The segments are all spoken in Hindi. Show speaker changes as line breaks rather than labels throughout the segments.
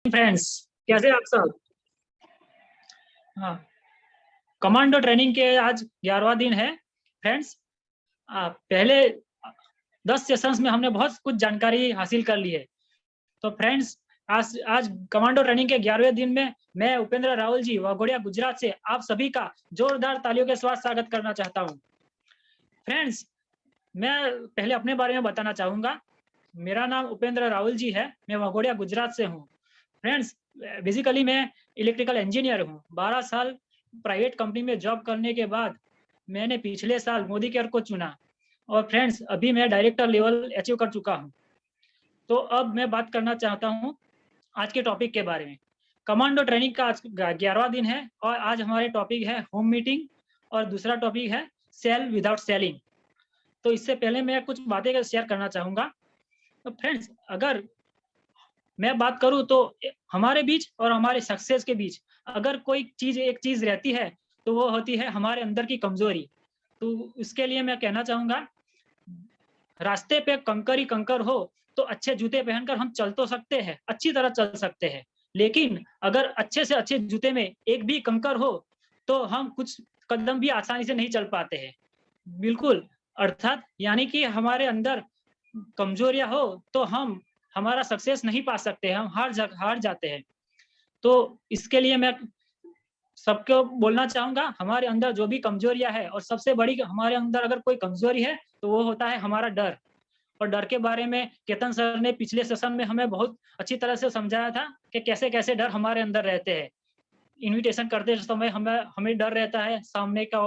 फ्रेंड्स, कैसे आप सब? हाँ, कमांडो ट्रेनिंग के आज 11वां दिन है। फ्रेंड्स, पहले 10 सेशंस में हमने बहुत कुछ जानकारी हासिल कर ली है। तो फ्रेंड्स, आज आज कमांडो ट्रेनिंग के 11वें दिन में मैं उपेंद्र राहुल जी वाघोडिया गुजरात से आप सभी का जोरदार तालियों के साथ स्वागत करना चाहता हूँ। फ्रेंड्स, मैं पहले अपने बारे में बताना चाहूँगा। मेरा नाम उपेंद्र राहुल जी है, मैं वाघोडिया गुजरात से हूँ। फ्रेंड्स, बेसिकली मैं इलेक्ट्रिकल इंजीनियर हूँ। 12 साल प्राइवेट कंपनी में जॉब करने के बाद मैंने पिछले साल मोदी केयर को चुना और फ्रेंड्स अभी मैं डायरेक्टर लेवल अचीव कर चुका हूँ। तो अब मैं बात करना चाहता हूँ आज के टॉपिक के बारे में। कमांडो ट्रेनिंग का आज 11वां दिन है और आज हमारे टॉपिक है होम मीटिंग और दूसरा टॉपिक है सेल विदाउट सेलिंग। तो इससे पहले मैं कुछ बातें शेयर करना चाहूँगा। तो फ्रेंड्स, अगर मैं बात करूँ तो हमारे बीच और हमारे सक्सेस के बीच अगर कोई एक चीज़ रहती है, तो वो होती है हमारे अंदर की कमज़ोरी। तो उसके लिए मैं कहना चाहूँगा, रास्ते पे कंकर ही कंकर हो, तो अच्छे जूते पहनकर हम चल तो सकते हैं, अच्छी तरह चल सकते हैं। लेकिन अगर अच्छे से अच्छे जूते में एक भी कंकर हो, तो हम कुछ कदम भी आसानी से नहीं चल पाते हैं। बिल्कुल, अर्थात यानी कि हमारे अंदर कमज़ोरियाँ हो, तो हम हमारा सक्सेस नहीं पा सकते, हम हार जाते हैं। तो इसके लिए मैं सबको बोलना चाहूँगा, हमारे अंदर जो भी कमज़ोरियाँ है और सबसे बड़ी हमारे अंदर अगर कोई कमज़ोरी है, तो वो होता है हमारा डर। और डर के बारे में केतन सर ने पिछले सेशन में हमें बहुत अच्छी तरह से समझाया था कि कैसे-कैसे डर हमारे अंदर रहते हैं। इन्विटेशन करते समय हमें हमें डर रहता है, सामने का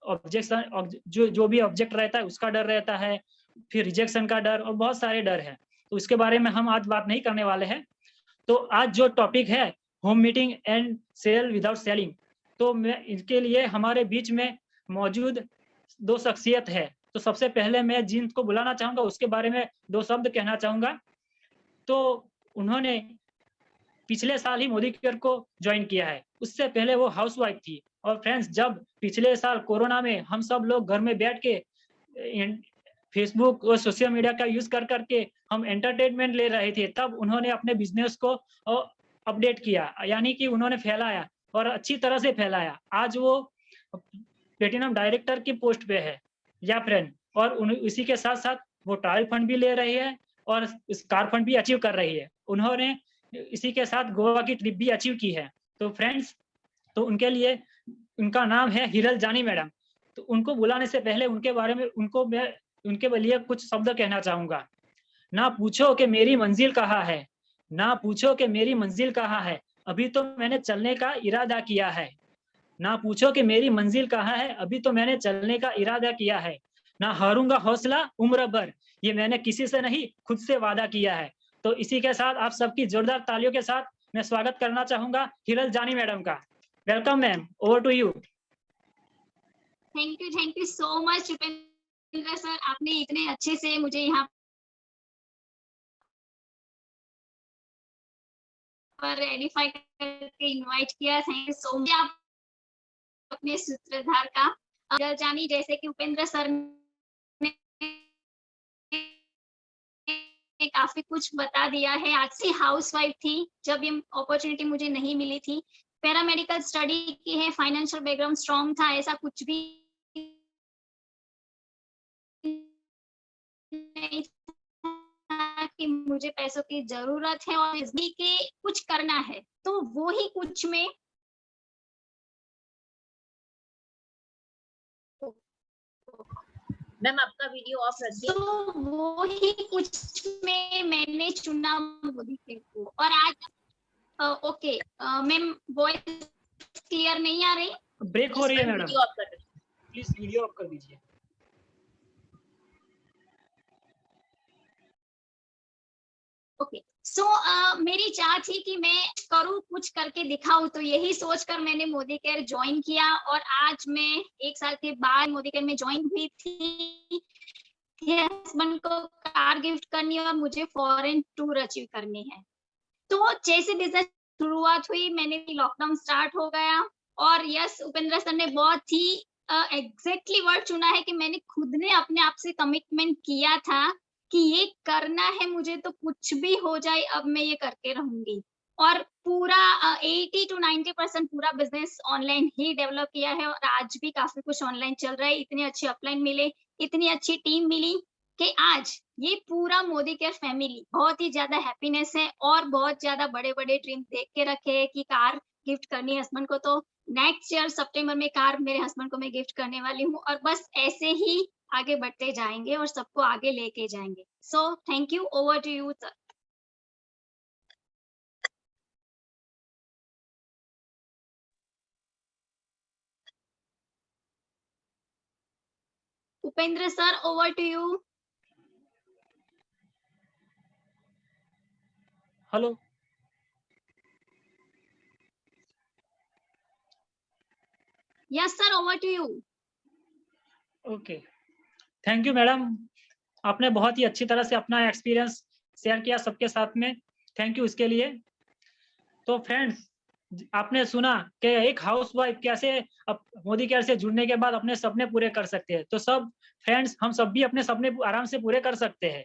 जो भी ऑब्जेक्ट रहता है उसका डर रहता है, फिर रिजेक्शन का डर और बहुत सारे डर हैं। तो इसके बारे में हम आज बात नहीं करने वाले हैं। तो आज जो टॉपिक है home meeting and sale without selling, तो मैं इनके लिए हमारे बीच में मौजूद 2 शख्सियत है। तो सबसे पहले मैं जिनको बुलाना चाहूँगा उसके बारे में 2 शब्द कहना चाहूँगा। तो उन्होंने पिछले साल ही मोदी केयर को जॉइन किया है। उससे पहले वो हाउसवाइफ थी और फ्रेंड्स, जब पिछले साल कोरोना में हम सब लोग घर में बैठ के फेसबुक और सोशल मीडिया का यूज़ कर के हम एंटरटेनमेंट ले रहे थे, तब उन्होंने अपने बिज़नेस को अपडेट किया, यानी कि उन्होंने फैलाया और अच्छी तरह से फैलाया। आज वो प्लेटिनम डायरेक्टर की पोस्ट पे है या फ्रेंड, और इसी के साथ-साथ वो ट्रायल फंड भी ले रही है और स्कार फंड भी अचीव कर रही है। उन्होंने इसी के साथ गोवा की ट्रिप भी अचीव की है। तो फ्रेंड्स, तो उनके लिए उनका नाम है हिरल जानी मैडम। तो उनको बुलाने से पहले उनके बारे में मैं उनके लिए कुछ शब्द कहना चाहूँगा। ना पूछो कि मेरी मंज़िल कहाँ है, ना पूछो कि मेरी मंज़िल कहाँ है, अभी तो मैंने चलने का इरादा किया है। ना पूछो कि मेरी मंज़िल कहाँ है, अभी तो मैंने चलने का इरादा किया है। ना हारूँगा हौसला उम्र भर, ये मैंने किसी से नहीं खुद से वादा किया है। तो इसी के साथ आप सबकी जोरदार तालियों के साथ मैं स्वागत करना चाहूँगा हिरल जानी मैडम का। Welcome ma'am, over to you.
Thank you so much Upendra sir, आपने इतने अच्छे से मुझे यहाँ पर एडिफाई करके इनवाइट किया। Thank you so much. आप अपने सूत्रधार का जानी, जैसे कि उपेंद्र सर ने काफी कुछ बता दिया है। आज से हाउसवाइफ थी जब ये अपॉर्चुनिटी मुझे नहीं मिली थी। पैरामेडिकल स्टडी की है, फाइनेंशियल बैकग्राउंड स्ट्रॉन्ग था, ऐसा कुछ भी नहीं था कि मुझे पैसों की जरूरत है और इसलिए के कुछ करना है, तो वो ही कुछ में
मैम आपका वीडियो ऑफ रखिए।
तो वो ही कुछ में मैंने चुना मोदी केयर को। और आज ओके मैम, वॉइस क्लियर नहीं आ रही?
ब्रेक हो रही है मैडम,
वीडियो ऑफ कर दीजिए,
प्लीज वीडियो ऑफ कर दीजिए।
ओके सो मेरी चाह थी कि मैं करूँ, कुछ करके दिखाऊं, तो यही सोचकर मैंने मोदी केयर ज्वाइन किया। और आज मैं 1 साल के बाद मोदी केयर में ज्वाइन हुई थी। हस्बैंड को कार गिफ्ट करनी है और मुझे फॉरेन टूर अचीव करनी है। तो जैसे बिजनेस शुरुआत हुई, मैंने लॉकडाउन स्टार्ट हो गया और यस, उपेंद्र सर ने बहुत ही एग्जैक्टली वर्ड चुना है कि मैंने खुद ने अपने आप से कमिटमेंट किया था कि ये करना है मुझे, तो कुछ भी हो जाए अब मैं ये करके रहूंगी। और पूरा 80 to 90% पूरा बिजनेस ऑनलाइन ही डेवलप किया है और आज भी काफी कुछ ऑनलाइन चल रहा है। इतने अच्छे अपलाइन मिले, इतनी अच्छी टीम मिली कि आज ये पूरा मोदी केयर फैमिली बहुत ही ज्यादा हैप्पीनेस है और बहुत ज्यादा बड़े-बड़े ड्रीम देख के रखे हैं कि कार गिफ्ट करनी है हस्बैंड को, तो नेक्स्ट ईयर सितंबर में कार मेरे हस्बैंड को मैं गिफ्ट करने वाली हूँ और बस ऐसे ही आगे बढ़ते जाएंगे और सबको आगे लेके जाएंगे। So thank you, over to you sir. Upendra sir, over to you.
Hello.
Yes sir, over to you.
Okay, thank you madam, आपने बहुत ही अच्छी तरह से अपना एक्सपीरियंस शेयर किया सबके साथ में, थैंक यू इसके लिए। तो फ्रेंड्स, आपने सुना कि एक हाउसवाइफ कैसे मोदी केयर से जुड़ने के बाद अपने सपने पूरे कर सकते हैं। तो सब फ्रेंड्स, हम सब भी अपने सपने आराम से पूरे कर सकते हैं,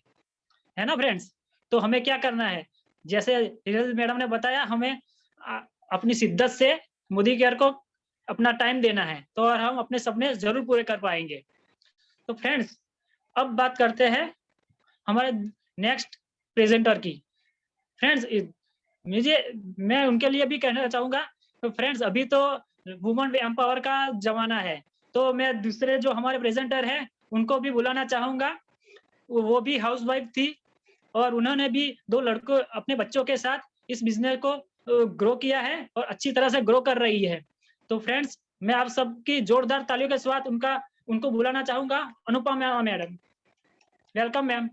है ना फ्रेंड्स? तो हमें क्या करना है, जैसे हिरल मैडम ने बताया, हमें अपनी शिद्दत से मोदी केयर को अपना टाइम देना है, तो और हम अपने सपने जरूर पूरे कर पाएंगे। तो फ्रेंड्स, अब बात करते हैं हमारे नेक्स्ट प्रेजेंटर की। फ्रेंड्स, मैं उनके लिए भी कहना चाहूंगा। तो फ्रेंड्स, अभी तो वुमेन एम्पावर का जमाना है, तो मैं दूसरे जो हमारे प्रेजेंटर हैं उनको भी बुलाना चाहूंगा। वो भी हाउसवाइफ थी और उन्होंने भी 2 लड़कों अपने बच्चों के साथ इस बिजनेस को ग्रो किया है और अच्छी तरह से ग्रो कर रही है। तो फ्रेंड्स, मैं आप सबकी जोरदार तालियों के साथ उनको बुलाना चाहूंगा। Anupama madam, welcome ma'am.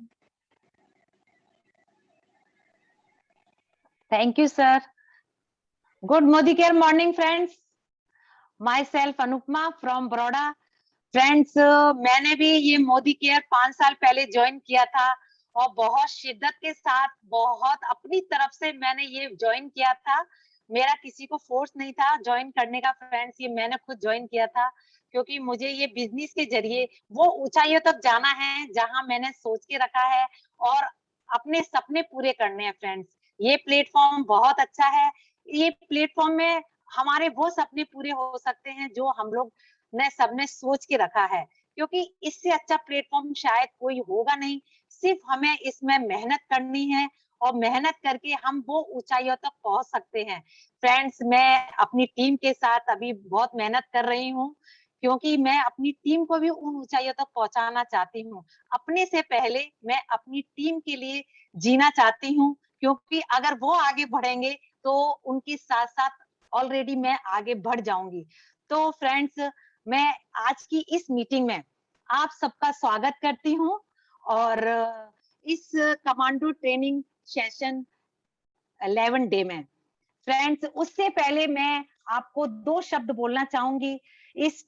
Thank you, sir. Good Modi Care morning, friends. Myself Anupma from Baroda. Friends, मैंने भी ये मोदी केयर 5 साल पहले ज्वाइन किया था और बहुत शिद्दत के साथ, बहुत अपनी तरफ से मैंने ये ज्वाइन किया था। मेरा किसी को फोर्स नहीं था ज्वाइन करने का। फ्रेंड्स, ये मैंने खुद ज्वाइन किया था क्योंकि मुझे ये बिजनेस के जरिए वो ऊंचाइयों तक जाना है जहां मैंने सोच के रखा है और अपने सपने पूरे करने हैं। फ्रेंड्स, ये प्लेटफॉर्म बहुत अच्छा है। ये प्लेटफॉर्म में हमारे वो सपने पूरे हो सकते हैं जो हम लोग ने सबने सोच के रखा है, क्योंकि इससे अच्छा प्लेटफॉर्म शायद कोई होगा नहीं। सिर्फ हमें इसमें मेहनत करनी है और मेहनत करके हम वो ऊंचाइयों तक पहुंच सकते हैं। फ्रेंड्स, मैं अपनी टीम के साथ अभी बहुत मेहनत कर रही हूँ क्योंकि मैं अपनी टीम को भी उन ऊंचाइयों तक पहुंचाना चाहती हूँ। अपने से पहले मैं अपनी टीम के लिए जीना चाहती हूँ, क्योंकि अगर वो आगे बढ़ेंगे तो उनके साथ साथ ऑलरेडी मैं आगे बढ़ जाऊंगी। तो फ्रेंड्स, मैं आज की इस मीटिंग में आप सबका स्वागत करती हूँ और इस कमांडो ट्रेनिंग सेशन 11 डे में। फ्रेंड्स, उससे पहले मैं आपको 2 शब्द बोलना चाहूंगी। इस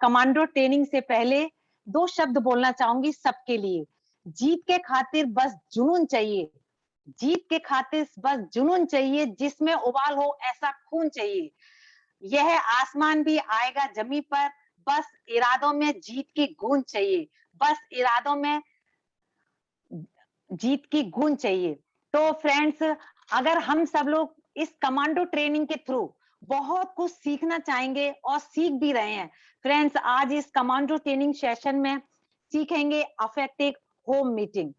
कमांडो ट्रेनिंग से पहले 2 शब्द बोलना चाहूंगी सबके लिए। जीत के खातिर बस जुनून चाहिए, जीत के खातिर बस जुनून चाहिए, जिसमें उबाल हो ऐसा खून चाहिए। यह आसमान भी आएगा जमीन पर, बस इरादों में जीत की गूंज चाहिए, बस इरादों में जीत की गूंज चाहिए। तो फ्रेंड्स, अगर हम सब लोग इस कमांडो ट्रेनिंग के थ्रू बहुत कुछ सीखना चाहेंगे और सीख भी रहे हैं। फ्रेंड्स, आज इस कमांडो ट्रेनिंग सेशन में सीखेंगे अफेक्टिव होम मीटिंग।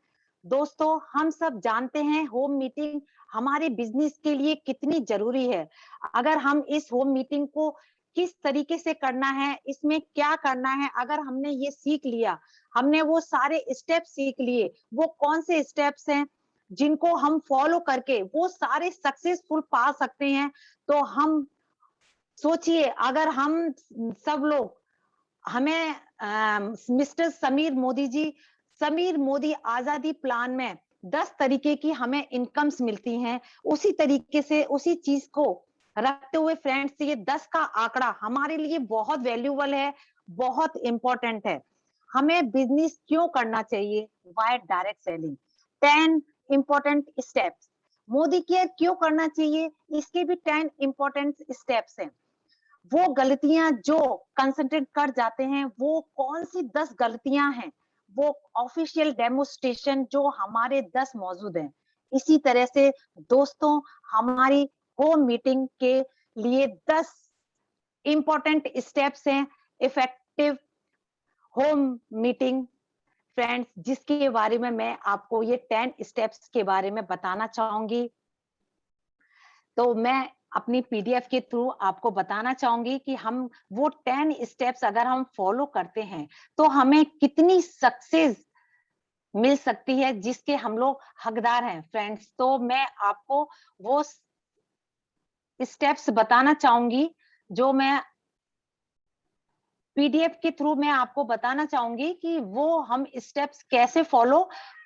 दोस्तों, हम सब जानते हैं होम मीटिंग हमारे बिजनेस के लिए कितनी जरूरी है। अगर हम इस होम मीटिंग को किस तरीके से करना है, इसमें क्या करना है, अगर हमने ये सीख लिया, हमने वो सारे स्टेप सीख लिए, वो कौन से स्टेप्स हैं जिनको हम फॉलो करके वो सारे सक्सेसफुल पा सकते हैं, तो हम सोचिए अगर हम सब लोग हमें मिस्टर समीर मोदी जी, समीर मोदी आजादी प्लान में 10 तरीके की हमें इनकम्स मिलती हैं, उसी तरीके से उसी चीज को रखते हुए फ्रेंड्स, ये 10 का आंकड़ा हमारे लिए बहुत वैल्यूबल है, बहुत इंपॉर्टेंट है। हमें बिजनेस क्यों करना चाहिए? Why direct selling, 10 important steps. Modicare क्यों करना चाहिए? इसके भी 10 इंपॉर्टेंट स्टेप्स हैं। वो गलतियां जो कंसंट्रेट कर जाते हैं, वो कौन सी 10 गलतियां हैं, वो ऑफिशियल डेमोस्ट्रेशन जो हमारे 10 मौजूद हैं। इसी तरह से दोस्तों, हमारी होम मीटिंग के लिए 10 इंपॉर्टेंट स्टेप्स हैं इफेक्टिव होम मीटिंग फ्रेंड्स, जिसके बारे में मैं आपको ये 10 स्टेप्स के बारे में बताना चाहूंगी। तो मैं अपनी पीडीएफ के थ्रू आपको बताना चाहूंगी कि हम वो 10 स्टेप्स अगर हम फॉलो करते हैं तो हमें कितनी सक्सेस मिल सकती है, जिसके हम लोग हकदार हैं फ्रेंड्स। तो मैं आपको वो स्टेप्स बताना चाहूंगी जो मैं पीडीएफ के थ्रू मैं आपको बताना चाहूंगी कि वो हम स्टेप्स कैसे फॉलो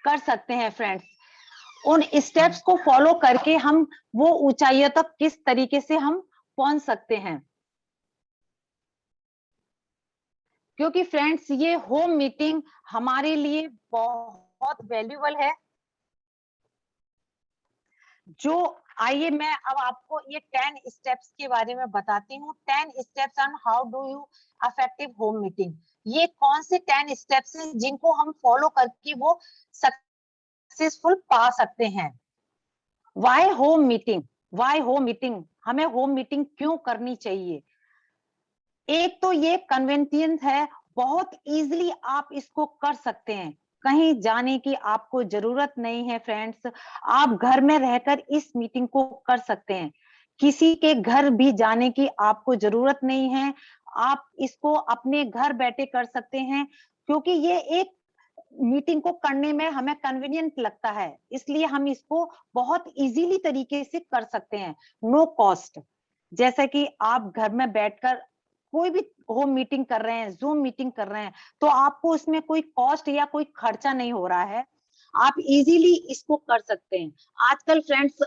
कर सकते हैं फ्रेंड्स। उन स्टेप्स को फॉलो करके हम वो ऊंचाइयों तक किस तरीके से हम पहुंच सकते हैं, क्योंकि फ्रेंड्स ये होम मीटिंग हमारे लिए बहुत वैल्यूएबल है। जो आइए मैं अब आपको ये 10 स्टेप्स के बारे में बताती हूँ। 10 steps on how do you effective home meeting. ये कौन से 10 स्टेप्स हैं जिनको हम फॉलो करके वो सक्सेसफुल पा सकते हैं। Why home meeting, why home meeting, हमें होम मीटिंग क्यों करनी चाहिए। एक तो ये कन्वीनियंस है, बहुत इजीली आप इसको कर सकते हैं, कहीं जाने की आपको जरूरत नहीं है फ्रेंड्स। आप घर में रहकर इस मीटिंग को कर सकते हैं, किसी के घर भी जाने की आपको जरूरत नहीं है। आप इसको अपने घर बैठे कर सकते हैं, क्योंकि ये एक मीटिंग को करने में हमें कन्वीनियंट लगता है, इसलिए हम इसको बहुत इजीली तरीके से कर सकते हैं, नो कॉस्ट। जैसे कि आप घर में बैठकर कोई भी होम मीटिंग कर रहे हैं, जूम मीटिंग कर रहे हैं, तो आपको इसमें कोई कॉस्ट या कोई खर्चा नहीं हो रहा है, आप इजीली इसको कर सकते हैं। आजकल फ्रेंड्स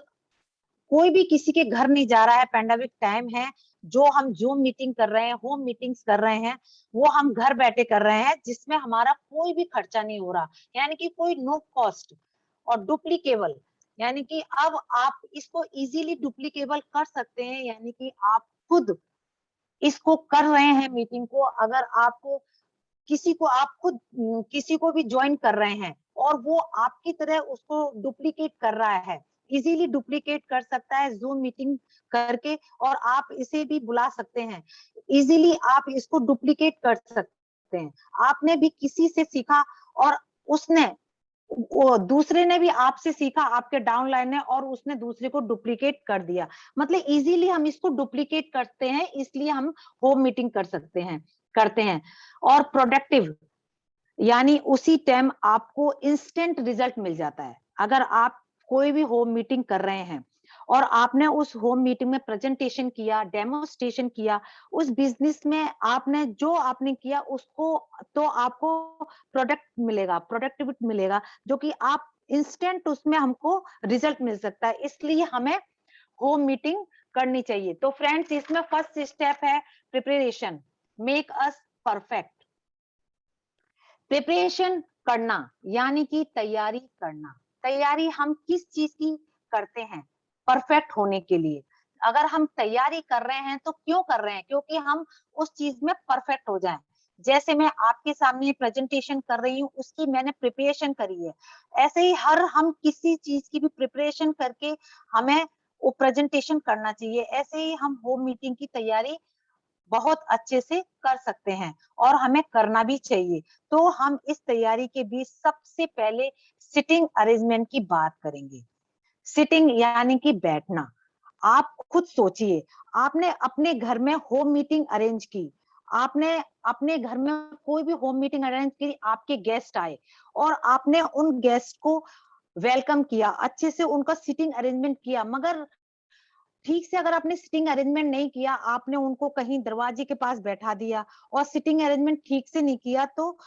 कोई भी किसी के घर नहीं जा रहा है, पैंडेमिक टाइम है, जो हम जूम मीटिंग कर रहे हैं, होम मीटिंग्स कर रहे हैं, वो हम घर बैठे कर रहे हैं, जिसमें हमारा कोई भी खर्चा नहीं हो रहा, यानी कि कोई नो कॉस्ट और डुप्लीकेबल। यानी कि अब आप इसको इजीली डुप्लीकेबल कर सकते हैं, यानी कि आप खुद इसको कर रहे हैं मीटिंग को। अगर आपको किसी को आप खुद किसी को भी ज्वाइन कर रहे हैं और वो आपकी तरह उसको डुप्लीकेट कर रहा है, इजीली डुप्लीकेट कर सकता है जूम मीटिंग करके, और आप इसे भी बुला सकते हैं, इजीली आप इसको डुप्लीकेट कर सकते हैं। आपने भी किसी से सीखा और उसने वो दूसरे ने भी आपसे सीखा, आपके डाउनलाइन ने, और उसने दूसरे को डुप्लीकेट कर दिया। मतलब इजीली हम इसको डुप्लीकेट करते हैं, इसलिए हम होम मीटिंग कर सकते हैं, करते हैं। और प्रोडक्टिव, यानी उसी टाइम आपको इंस्टेंट रिजल्ट मिल जाता है। अगर आप कोई भी होम मीटिंग कर रहे हैं और आपने उस होम मीटिंग में प्रेजेंटेशन किया, डेमोस्ट्रेशन किया, उस बिजनेस में आपने जो आपने किया उसको, तो आपको प्रोडक्ट मिलेगा, प्रोडक्टिविटी मिलेगा, जो कि आप इंस्टेंट उसमें हमको रिजल्ट मिल सकता है, इसलिए हमें होम मीटिंग करनी चाहिए। तो फ्रेंड्स इसमें फर्स्ट स्टेप है preparation, make us perfect. Preparation करना यानी कि तैयारी करना। तैयारी हम किस चीज की करते हैं, परफेक्ट होने के लिए। अगर हम तैयारी कर रहे हैं तो क्यों कर रहे हैं, क्योंकि हम उस चीज में परफेक्ट हो जाएं। जैसे मैं आपके सामने प्रेजेंटेशन कर रही हूँ, उसकी मैंने प्रिपरेशन करी है, ऐसे ही हर हम किसी चीज की भी प्रिपरेशन करके हमें वो प्रेजेंटेशन करना चाहिए। ऐसे ही हम होम मीटिंग की तैयारी बहुत अच्छे से कर सकते हैं और हमें करना भी चाहिए। तो हम इस तैयारी के बीच सबसे पहले सिटिंग अरेंजमेंट की बात करेंगे। सिटिंग यानी कि बैठना। आप खुद सोचिए, आपने अपने घर में होम मीटिंग अरेंज की, आपने अपने घर में कोई भी होम मीटिंग अरेंज की, आपके गेस्ट आए और आपने उन गेस्ट को वेलकम किया, अच्छे से उनका सिटिंग अरेंजमेंट किया, मगर ठीक से अगर आपने सिटिंग अरेंजमेंट नहीं किया, आपने उनको कहीं दरवाजे के पास बैठा दिया और सिटिंग अरेंजमेंट ठीक से नहीं किया, तो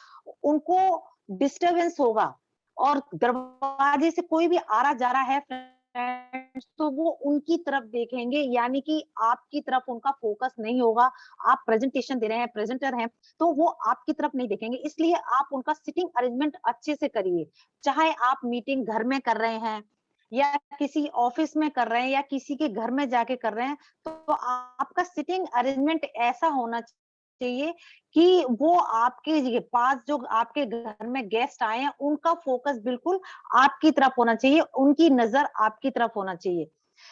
उनको डिस्टरबेंस होगा, और दरवाजे से कोई भी आ रहा जा रहा है फ्रेंड्स, तो वो उनकी तरफ देखेंगे, यानी कि आपकी तरफ उनका फोकस नहीं होगा। आप प्रेजेंटेशन दे रहे हैं, प्रेजेंटर हैं, तो वो आपकी तरफ नहीं देखेंगे, इसलिए आप उनका सिटिंग अरेंजमेंट अच्छे से करिए। चाहे आप मीटिंग घर में कर रहे हैं या किसी ऑफिस में कर रहे हैं या किसी के घर में जाके कर रहे हैं, तो आपका सिटिंग अरेंजमेंट ऐसा होना चाहिए कि वो आपके पास जो आपके घर में गेस्ट आए हैं उनका फोकस बिल्कुल आपकी तरफ होना चाहिए, उनकी नजर आपकी तरफ होना चाहिए।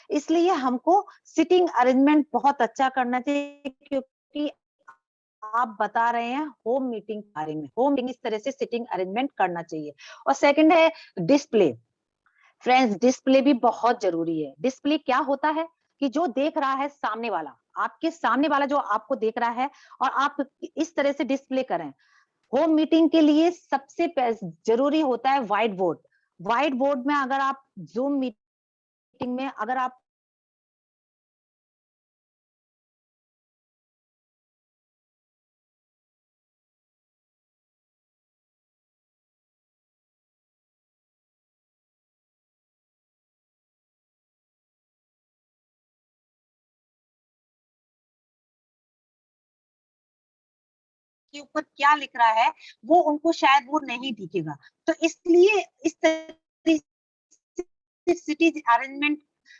इसलिए हमको सिटिंग अरेंजमेंट बहुत अच्छा करना चाहिए, क्योंकि आप बता रहे हैं होम मीटिंग के बारे में। होम मीटिंग इस तरह से सिटिंग अरेंजमेंट करना चाहिए। और सेकंड है डिस्प्ले। फ्रेंड्स, डिस्प्ले भी बहुत जरूरी है। डिस्प्ले क्या होता है कि जो देख रहा है सामने वाला, आपके सामने वाला जो आपको देख रहा है, और आप इस तरह से डिस्प्ले करें। होम मीटिंग के लिए सबसे जरूरी होता है व्हाइट बोर्ड। व्हाइट बोर्ड में अगर आप जूम मीटिंग में अगर आप के ऊपर क्या लिख रहा है वो उनको शायद वो नहीं दिखेगा। तो इसलिए इस तरीके से सिटीज अरेंजमेंट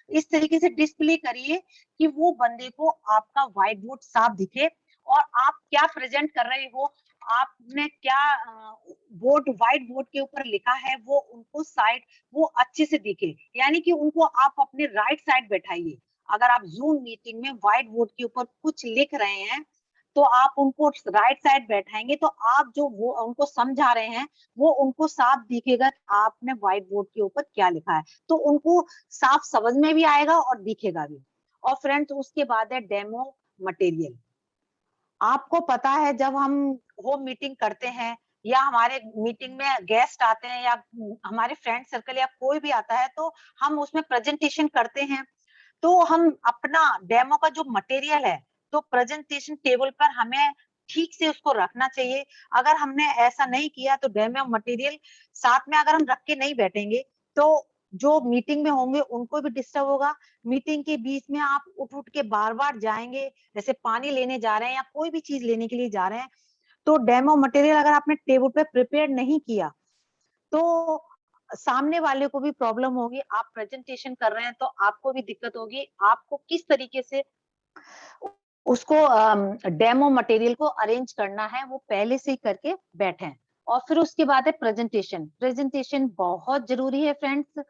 इस तरीके से डिस्प्ले करिए कि वो बंदे को आपका व्हाइट बोर्ड साफ दिखे, और आप क्या प्रेजेंट कर रहे हो, आपने क्या बोर्ड व्हाइट बोर्ड के ऊपर लिखा है वो उनको साइड वो अच्छे से दिखे। यानी कि उनको आप अपने राइट साइड बैठाइए। अगर आप जूम मीटिंग में व्हाइट बोर्ड के ऊपर कुछ लिख रहे हैं तो आप उनको राइट साइड बैठाएंगे, तो आप जो वो उनको समझा रहे हैं वो उनको साफ दिखेगा कि आपने व्हाइट बोर्ड के ऊपर क्या लिखा है, तो उनको साफ समझ में भी आएगा और दिखेगा भी। और फ्रेंड्स, उसके बाद है डेमो मटेरियल। आपको पता है जब हम होम मीटिंग करते हैं या हमारे मीटिंग में गेस्ट आते हैं या हमारे फ्रेंड सर्कल या कोई भी आता है, तो हम उसमें प्रेजेंटेशन करते हैं। तो हम अपना डेमो का जो मटेरियल है, तो प्रेजेंटेशन टेबल पर हमें ठीक से उसको रखना चाहिए। अगर हमने ऐसा नहीं किया तो डेमो मटेरियल साथ में अगर हम रख के नहीं बैठेंगे तो जो मीटिंग में होंगे उनको भी डिस्टर्ब होगा। मीटिंग के बीच में आप उठ उठ के बार बार जाएंगे, जैसे पानी लेने जा रहे हैं या कोई भी चीज लेने के लिए जा रहे हैं, तो डेमो मटेरियल अगर आपने टेबल पे प्रिपेयर नहीं किया तो सामने वाले को भी प्रॉब्लम होगी। आप प्रेजेंटेशन कर रहे हैं तो आपको भी दिक्कत होगी। आपको किस तरीके से उसको डेमो मटेरियल को अरेंज करना है वो पहले से ही करके बैठे। और फिर उसके बाद है प्रेजेंटेशन। प्रेजेंटेशन बहुत जरूरी है फ्रेंड्स।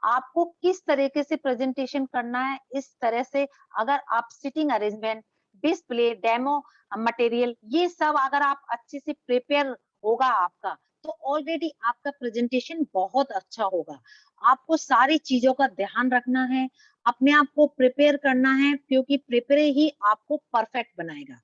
आपको किस तरीके से प्रेजेंटेशन करना है, इस तरह से अगर आप sitting arrangement, display, demo material ये सब अगर आप अच्छे से प्रिपेयर होगा आपका, तो ऑलरेडी आपका प्रेजेंटेशन बहुत अच्छा होगा। आपको सारी चीजों का ध्यान रखना है, अपने आप को प्रिपेयर करना है, क्योंकि प्रिपेयर ही आपको परफेक्ट बनाएगा।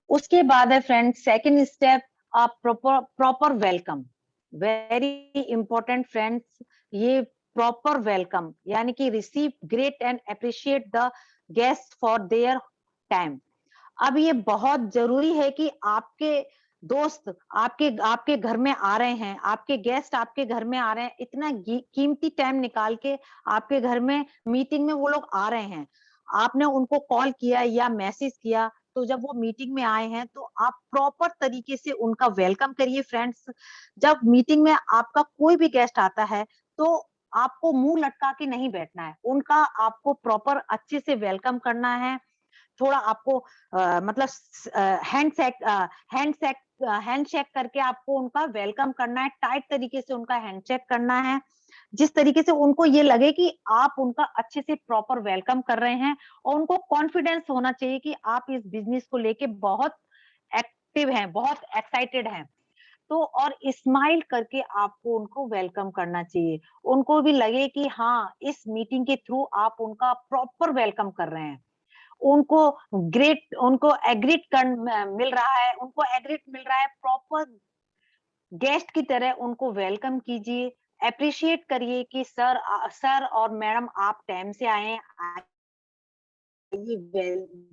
उसके बाद है friend second step, proper welcome. Very important friends, ये प्रॉपर वेलकम यानी कि receive great and appreciate the guest for their time. अब ये बहुत जरूरी है कि आपके दोस्त आपके आपके घर में आ रहे हैं, आपके गेस्ट आपके घर में आ रहे हैं, इतना कीमती टाइम निकाल के आपके घर में मीटिंग में वो लोग आ रहे हैं। आपने उनको कॉल किया या मैसेज किया, तो जब वो मीटिंग में आए हैं तो आप प्रॉपर तरीके से उनका वेलकम करिए फ्रेंड्स। जब मीटिंग में आपका कोई भी गेस्ट आता है तो आपको मुंह लटका के नहीं बैठना है, उनका आपको प्रॉपर अच्छे से वेलकम करना है। थोड़ा आपको मतलब हैंडशेक करके आपको उनका वेलकम करना है, टाइट तरीके से उनका हैंडशेक करना है, जिस तरीके से उनको ये लगे कि आप उनका अच्छे से प्रॉपर वेलकम कर रहे हैं। और उनको कॉन्फिडेंस होना चाहिए कि आप इस बिजनेस को लेके बहुत एक्टिव हैं, बहुत एक्साइटेड हैं। तो और स्माइल करके आपको उनको वेलकम करना चाहिए, उनको भी लगे कि हाँ इस मीटिंग के थ्रू आप उनका प्रॉपर वेलकम कर रहे हैं। उनको उनको एग्रीड कर मिल रहा है, उनको एग्रीड मिल रहा है, प्रॉपर गेस्ट की तरह उनको वेलकम कीजिए। अप्रिशिएट करिए कि सर और मैडम आप टाइम से आए, आइए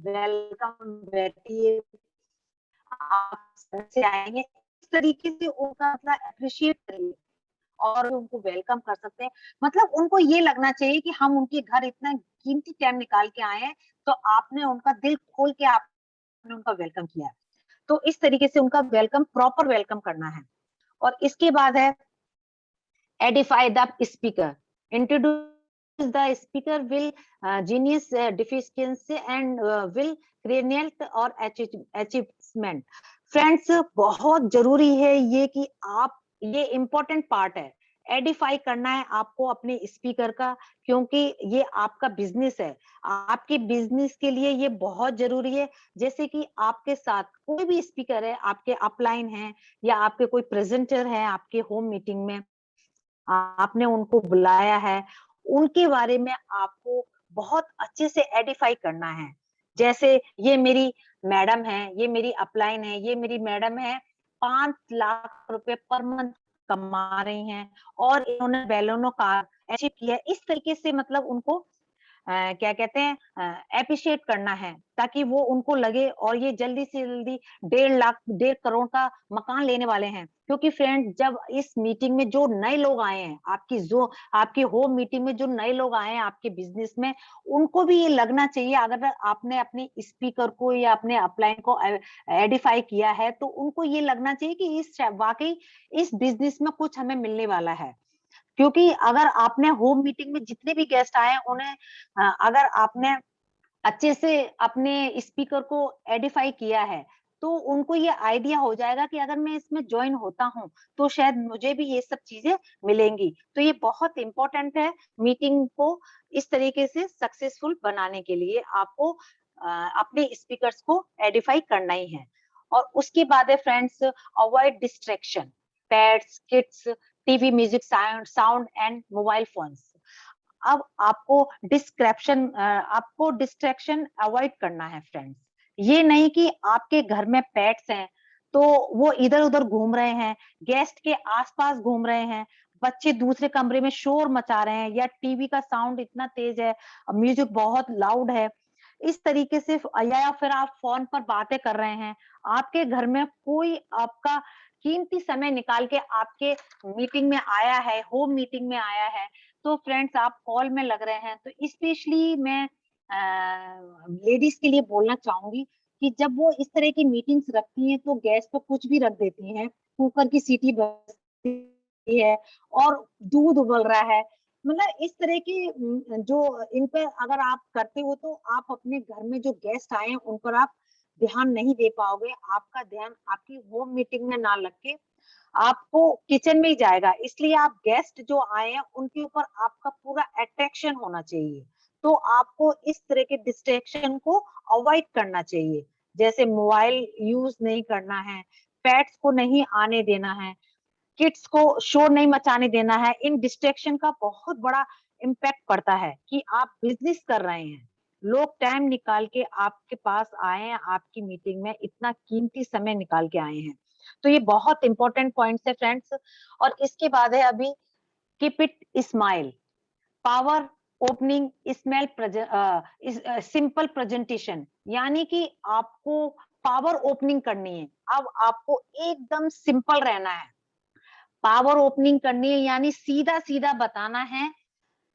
वेलकम, बैठिए, आप सर से आएंगे, इस तरीके से उनका मतलब अप्रिशिएट करिए और उनको वेलकम कर सकते हैं। मतलब उनको ये लगना चाहिए कि हम उनके घर इतना कीमती टाइम निकाल के आए हैं, तो आपने उनका दिल खोल के आपने उनका वेलकम किया। तो इस तरीके से उनका वेलकम, प्रॉपर वेलकम करना है। और इसके बाद है Edify the speaker. Introduce the speaker will genius deficiency and will create और achievement. फ्रेंड्स बहुत जरूरी है ये कि आप, ये इम्पोर्टेंट पार्ट है, एडिफाई करना है आपको अपने स्पीकर का, क्योंकि ये आपका बिजनेस है। आपके बिजनेस के लिए ये बहुत जरूरी है। जैसे कि आपके साथ कोई भी स्पीकर है, आपके अपलाइन है या आपके कोई प्रेजेंटर है, आपके होम मीटिंग में आपने उनको बुलाया है, उनके बारे में आपको बहुत अच्छे से एडिफाई करना है। जैसे ये मेरी मैडम है, ये मेरी अपलाइन है, ये मेरी मैडम है, 5 लाख रुपए पर मंथ कमा रही हैं और इन्होंने बेलोनो कार अचीव किया है। इस तरीके से मतलब उनको क्या कहते हैं, एप्रिशिएट करना है, ताकि वो उनको लगे और ये जल्दी से जल्दी 1.5 करोड़ का मकान लेने वाले हैं। क्योंकि फ्रेंड, जब इस मीटिंग में जो नए लोग आए हैं, आपकी होम मीटिंग में जो नए लोग आए हैं आपके बिजनेस में, उनको भी ये लगना चाहिए, अगर आपने अपने स्पीकर को या अपने अपलाइन को एडिफाई किया है, तो उनको ये लगना चाहिए कि वाकई इस बिजनेस में कुछ हमें मिलने वाला है। क्योंकि अगर आपने होम मीटिंग में जितने भी गेस्ट आए हैं, उन्हें अगर आपने अच्छे से अपने स्पीकर को एडिफाई किया है, तो उनको ये आइडिया हो जाएगा कि अगर मैं इसमें ज्वाइन होता हूँ तो शायद मुझे भी ये सब चीजें मिलेंगी। तो ये बहुत इंपॉर्टेंट है, मीटिंग को इस तरीके से सक्सेसफुल बनाने के लिए आपको अपने स्पीकर्स को एडिफाई करना ही है। और उसके बाद है friends, avoid distraction, pads, kids, TV, music, sound and mobile phones. अब आपको डिस्ट्रैक्शन अवॉइड करना है फ्रेंड्स। ये नहीं कि आपके घर में पेट्स हैं तो वो इधर उधर घूम रहे हैं, गेस्ट के आसपास घूम रहे हैं, बच्चे दूसरे कमरे में शोर मचा रहे हैं, या टीवी का साउंड इतना तेज है, म्यूजिक बहुत लाउड है, इस तरीके से, या फिर आप फोन पर बातें कर रहे हैं, आपके घर में कोई आपका कीमती समय निकाल के आपके मीटिंग में आया है, होम मीटिंग में आया है, तो फ्रेंड्स आप कॉल में लग रहे हैं, तो स्पेशली मैं लेडीज के लिए बोलना चाहूंगी कि जब वो इस तरह की मीटिंग्स रखती हैं तो गैस पर कुछ भी रख देती हैं, कुकर की सीटी बजती है और दूध उबल रहा है, मतलब इस तरह की जो इन पर अगर आप करते हो तो आप अपने घर में जो गेस्ट आए हैं उन पर आप ध्यान नहीं दे पाओगे। आपका ध्यान आपकी होम मीटिंग में ना लग के आपको किचन में ही जाएगा। इसलिए आप गेस्ट जो आए हैं उनके ऊपर आपका पूरा अट्रैक्शन होना चाहिए। तो आपको इस तरह के डिस्ट्रैक्शन को अवॉइड करना चाहिए। जैसे मोबाइल यूज नहीं करना है, पेट्स को नहीं आने देना है, किड्स को शोर नहीं मचाने देना है। इन डिस्ट्रैक्शन का बहुत बड़ा इम्पैक्ट पड़ता है कि आप बिजनेस कर रहे हैं, लोग टाइम निकाल के आपके पास आए हैं, आपकी मीटिंग में इतना कीमती समय निकाल के आए हैं। तो ये बहुत इंपॉर्टेंट पॉइंट्स है फ्रेंड्स। और इसके बाद है अभी keep it smile, power opening, simple presentation, यानी कि आपको पावर ओपनिंग करनी है। अब आपको एकदम सिंपल रहना है, पावर ओपनिंग करनी है, यानी सीधा सीधा बताना है,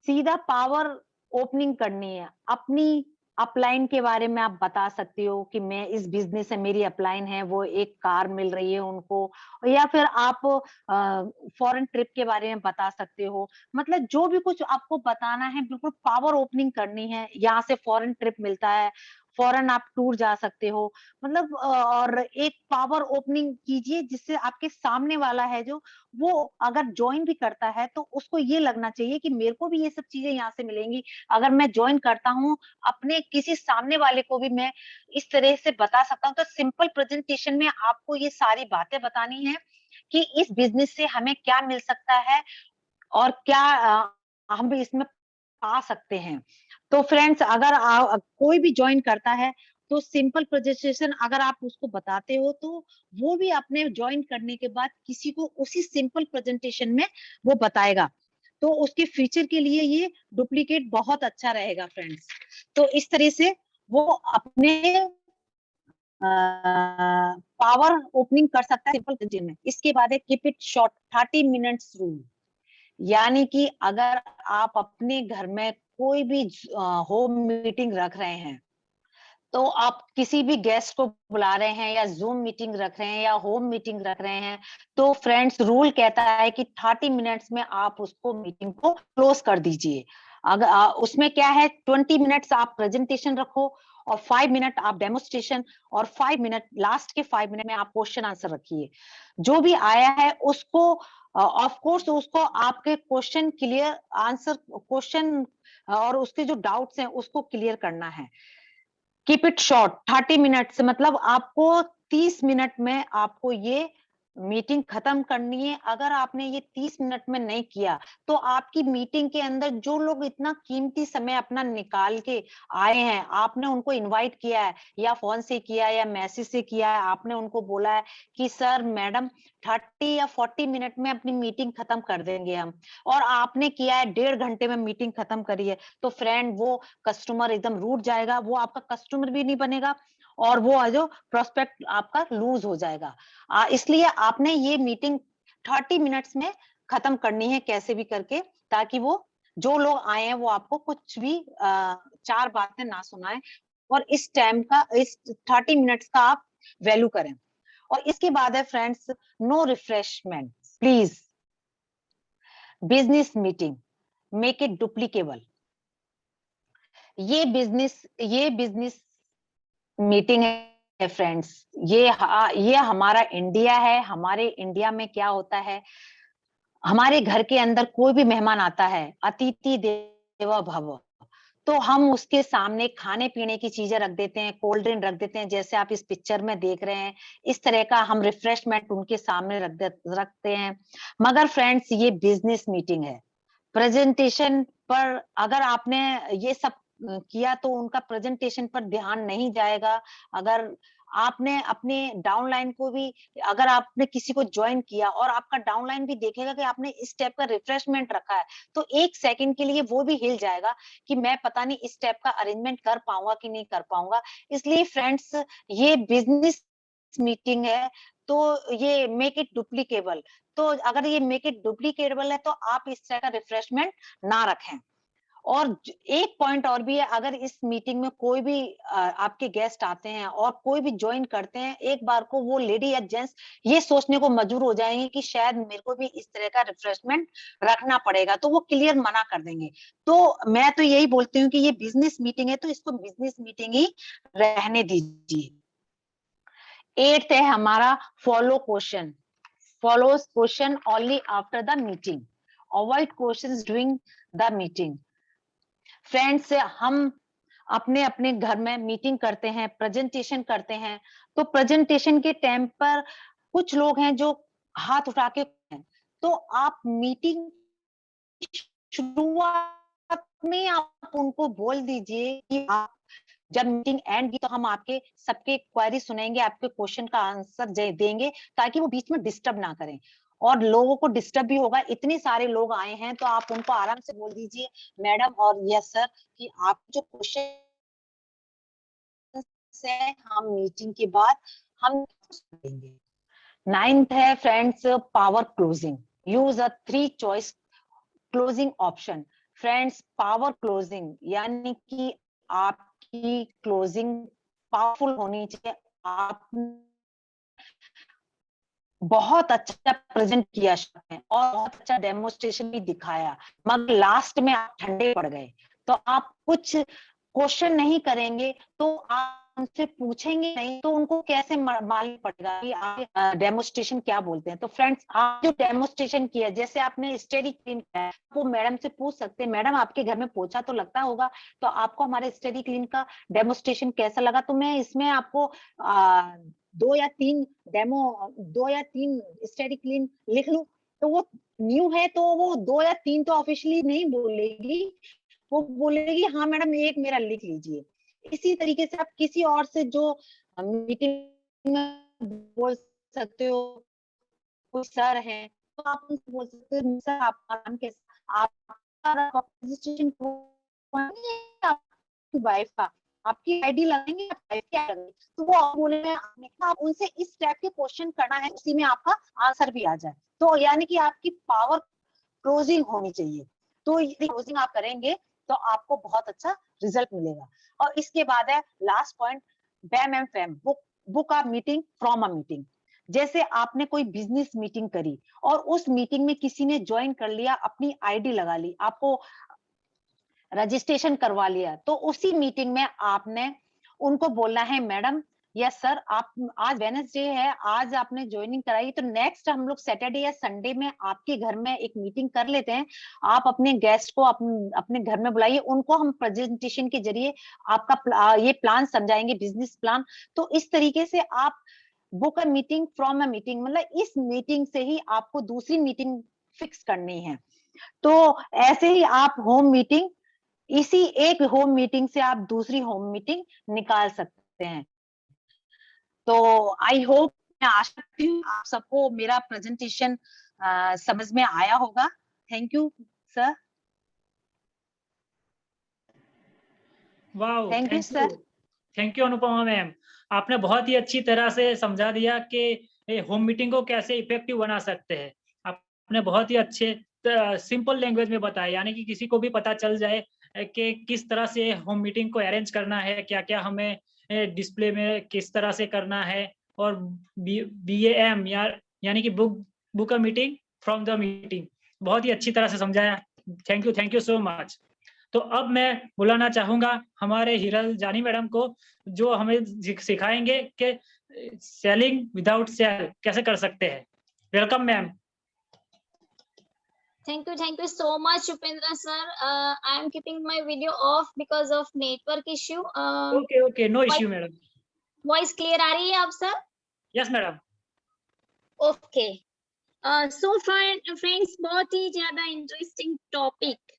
सीधा पावर ओपनिंग करनी है। अपनी अपलाइन के बारे में आप बता सकते हो कि मैं इस बिजनेस से, मेरी अपलाइन है, वो एक कार मिल रही है उनको, या फिर आप फॉरेन ट्रिप के बारे में बता सकते हो। मतलब जो भी कुछ आपको बताना है बिल्कुल पावर ओपनिंग करनी है। यहाँ से फॉरेन ट्रिप मिलता है, फॉरेन आप टूर जा सकते हो, मतलब और एक पावर ओपनिंग कीजिए जिससे आपके सामने वाला है जो, वो अगर ज्वाइन भी करता है तो उसको ये लगना चाहिए कि मेरे को भी ये सब चीजें यहाँ से मिलेंगी। अगर मैं ज्वाइन करता हूँ, अपने किसी सामने वाले को भी मैं इस तरह से बता सकता हूँ। तो सिंपल प्रेजेंटेशन में आपको ये सारी बातें बतानी है कि इस बिजनेस से हमें क्या मिल सकता है और क्या हम भी इसमें पा सकते हैं। तो फ्रेंड्स, अगर कोई भी ज्वाइन करता है तो सिंपल प्रेजेंटेशन अगर आप उसको बताते हो तो वो भी अपने ज्वाइन करने के बाद किसी को उसी सिंपल प्रेजेंटेशन में वो बताएगा। तो उसके फ्यूचर के लिए ये डुप्लीकेट बहुत अच्छा रहेगा फ्रेंड्स। तो इस तरह से वो अपने पावर ओपनिंग कर सकता है सिंपल प्रेजेंटेशन में। इसके बाद है keep it short, 30 minutes rule, यानी कि अगर आप अपने घर में कोई भी होम मीटिंग रख रहे हैं, तो आप किसी भी गेस्ट को बुला रहे हैं या जूम मीटिंग रख रहे हैं या होम मीटिंग रख रहे हैं, तो फ्रेंड्स रूल कहता है कि 30 मिनट्स में आप उसको मीटिंग को क्लोज कर दीजिए। अगर उसमें क्या है 20 मिनट्स आप प्रेजेंटेशन रखो और 5 मिनट आप डेमोस्ट्रेशन और 5 मिनट लास्ट के 5 मिनट में आप क्वेश्चन आंसर रखिए। जो भी आया है उसको ऑफ कोर्स उसको आपके क्वेश्चन क्लियर आंसर क्वेश्चन और उसके जो डाउट्स हैं उसको क्लियर करना है। कीप इट शॉर्ट 30 मिनट्स मतलब आपको 30 मिनट में आपको ये मीटिंग खत्म करनी है। अगर आपने ये 30 मिनट में नहीं किया तो आपकी मीटिंग के अंदर जो लोग इतना कीमती समय अपना निकाल के आए हैं, आपने उनको इनवाइट किया है या फोन से किया है या मैसेज से किया है, आपने उनको बोला है कि सर मैडम 30 या 40 मिनट में अपनी मीटिंग खत्म कर देंगे हम, और आपने किया है 1.5 घंटे में मीटिंग खत्म करी है, तो फ्रेंड वो कस्टमर एकदम रूठ जाएगा, वो आपका कस्टमर भी नहीं बनेगा और वो जो प्रोस्पेक्ट आपका लूज हो जाएगा। इसलिए आपने ये मीटिंग 30 मिनट्स में खत्म करनी है कैसे भी करके, ताकि वो जो लोग आए हैं वो आपको कुछ भी 4 बातें ना सुनाए और इस टाइम का इस 30 मिनट्स का आप वैल्यू करें। और इसके बाद है friends no refreshment please. Business meeting make it duplicable. ये बिजनेस मीटिंग है फ्रेंड्स, ये हमारा इंडिया है। हमारे इंडिया में क्या होता है, हमारे घर के अंदर कोई भी मेहमान आता है, अतिथि देवो भव, तो हम उसके सामने खाने पीने की चीजें रख देते हैं, कोल्ड ड्रिंक रख देते हैं, जैसे आप इस पिक्चर में देख रहे हैं, इस तरह का हम रिफ्रेशमेंट उनके सामने रखते हैं। मगर फ्रेंड्स ये बिजनेस मीटिंग है। प्रेजेंटेशन पर अगर आपने ये सब किया तो उनका प्रेजेंटेशन पर ध्यान नहीं जाएगा। अगर आपने अपने डाउनलाइन को भी, अगर आपने किसी को ज्वाइन किया और आपका डाउनलाइन भी देखेगा कि आपने इस टाइप का रिफ्रेशमेंट रखा है, तो 1 सेकंड के लिए वो भी हिल जाएगा कि मैं पता नहीं इस टाइप का अरेंजमेंट कर पाऊंगा कि नहीं कर पाऊंगा। इसलिए फ्रेंड्स ये बिजनेस मीटिंग है, तो ये मेक इट डुप्लीकेबल। तो अगर ये मेक इट डुप्लीकेटेबल है तो आप इस तरह का रिफ्रेशमेंट ना रखें। और एक पॉइंट और भी है, अगर इस मीटिंग में कोई भी आपके गेस्ट आते हैं और कोई भी ज्वाइन करते हैं, एक बार को वो लेडी या जेंट्स ये सोचने को मजबूर हो जाएंगे कि शायद मेरे को भी इस तरह का रिफ्रेशमेंट रखना पड़ेगा, तो वो क्लियर मना कर देंगे। तो मैं तो यही बोलती हूँ कि ये बिजनेस मीटिंग है तो इसको बिजनेस मीटिंग ही रहने दीजिए। 8th है हमारा follow question. follows question only after the meeting. Avoid questions during the meeting. Friends हम अपने अपने घर में मीटिंग करते हैं, प्रेजेंटेशन करते हैं, तो प्रेजेंटेशन के टाइम पर कुछ लोग हैं जो हाथ उठा के हैं, तो आप मीटिंग शुरुआत में आप उनको बोल दीजिए कि आप जब मीटिंग एंड की तो हम आपके सबके क्वेरी सुनेंगे, आपके क्वेश्चन का आंसर देंगे, ताकि वो बीच में डिस्टर्ब ना करें। और लोगों को डिस्टर्ब भी होगा, इतने सारे लोग आए हैं, तो आप उनको आराम से बोल दीजिए मैडम और यस सर कि आप जो क्वेश्चन से हम मीटिंग के बाद हम देंगे। 9th है friends power closing. Use a 3 choice closing option. Friends power closing यानी कि आपकी क्लोजिंग पावरफुल होनी चाहिए। आप बहुत अच्छा प्रेजेंट किया है और बहुत अच्छा डेमोन्स्ट्रेशन भी दिखाया, मगर लास्ट में आप ठंडे पड़ गए, तो आप कुछ क्वेश्चन नहीं करेंगे तो आप उनसे पूछेंगे नहीं, तो उनको कैसे मालूम पड़ेगा कि आप डेमोन्स्ट्रेशन क्या बोलते हैं। तो फ्रेंड्स आप जो डेमोन्स्ट्रेशन किया, जैसे आपने स्टडी क्लीन किया, वो मैडम से पूछ सकते हैं, मैडम आपके घर में पोछा तो लगता होगा, तो आपको हमारे स्टडी क्लीन का डेमोन्स्ट्रेशन कैसा लगा। तो मैं इसमें आपको 2 या 3 स्टडी क्लीन लिख लूं, तो वो न्यू है तो वो 2 या 3 तो ऑफिशियली नहीं बोलेगी, वो बोलेगी हाँ मैडम एक मेरा लिख लीजिए। इसी तरीके से आप किसी और से जो मीटिंग में बोल सकते हो, कोई सर है तो आप उनसे बोल सकते हो सर आपका नाम कैसा, आपका रजिस्ट्रेशन आपकी वाइफ का, आपकी आईडी लगाएंगे, आप वाइफ की आईडी, तो वो आप बोलेंगे आप उनसे इस टाइप के क्वेश्चन करना है, उसी में आपका आंसर भी आ जाए। तो यानी कि आपकी पावर क्लोजिंग होनी चाहिए, तो यदि क्लोजिंग आप करेंगे तो आपको बहुत अच्छा रिजल्ट मिलेगा। और इसके बाद है last point, bam and fam, book a meeting from a meeting. जैसे आपने कोई बिजनेस मीटिंग करी और उस मीटिंग में किसी ने ज्वाइन कर लिया, अपनी आईडी लगा ली, आपको रजिस्ट्रेशन करवा लिया, तो उसी मीटिंग में आपने उनको बोलना है मैडम यस सर, आप आज वेडनेसडे है, आज आपने ज्वाइनिंग कराई, तो नेक्स्ट हम लोग सैटरडे या संडे में आपके घर में एक मीटिंग कर लेते हैं। आप अपने गेस्ट को अपने घर में बुलाइए, उनको हम प्रेजेंटेशन के जरिए आपका ये प्लान समझाएंगे, बिजनेस प्लान। तो इस तरीके से आप book a meeting from a meeting, मतलब इस मीटिंग से ही आपको दूसरी मीटिंग फिक्स करनी है। तो ऐसे ही आप होम मीटिंग, इसी एक होम मीटिंग से आप दूसरी होम मीटिंग निकाल सकते हैं। तो आई होप, मैं आशा करती हूँ आप सबको मेरा प्रेजेंटेशन समझ में आया होगा। Thank you sir.
Wow,
thank you sir.
Thank you Anupama ma'am. आपने बहुत ही अच्छी तरह से समझा दिया कि होम मीटिंग को कैसे इफेक्टिव बना सकते हैं। आपने बहुत ही अच्छे सिंपल लैंग्वेज में बताया, यानी कि किसी को भी पता चल जाए कि किस तरह से होम मीटिंग को अरेंज करना है, क्या क्या हमें डिस्प्ले में किस तरह से करना है, और BAM यानी कि book a meeting from the meeting, बहुत ही अच्छी तरह से समझाया। Thank you so much. तो अब मैं बुलाना चाहूंगा हमारे हिरल जानी मैडम को, जो हमें सिखाएंगे कि सेलिंग विदाउट सेल कैसे कर सकते हैं। Welcome ma'am.
Thank you so much, Upendra sir. I am keeping my video off because of network issue.
Okay, no issue madam.
Voice clear आ रही है आप sir?
Yes madam.
Okay, so friends, बहुत ही ज्यादा इंटरेस्टिंग टॉपिक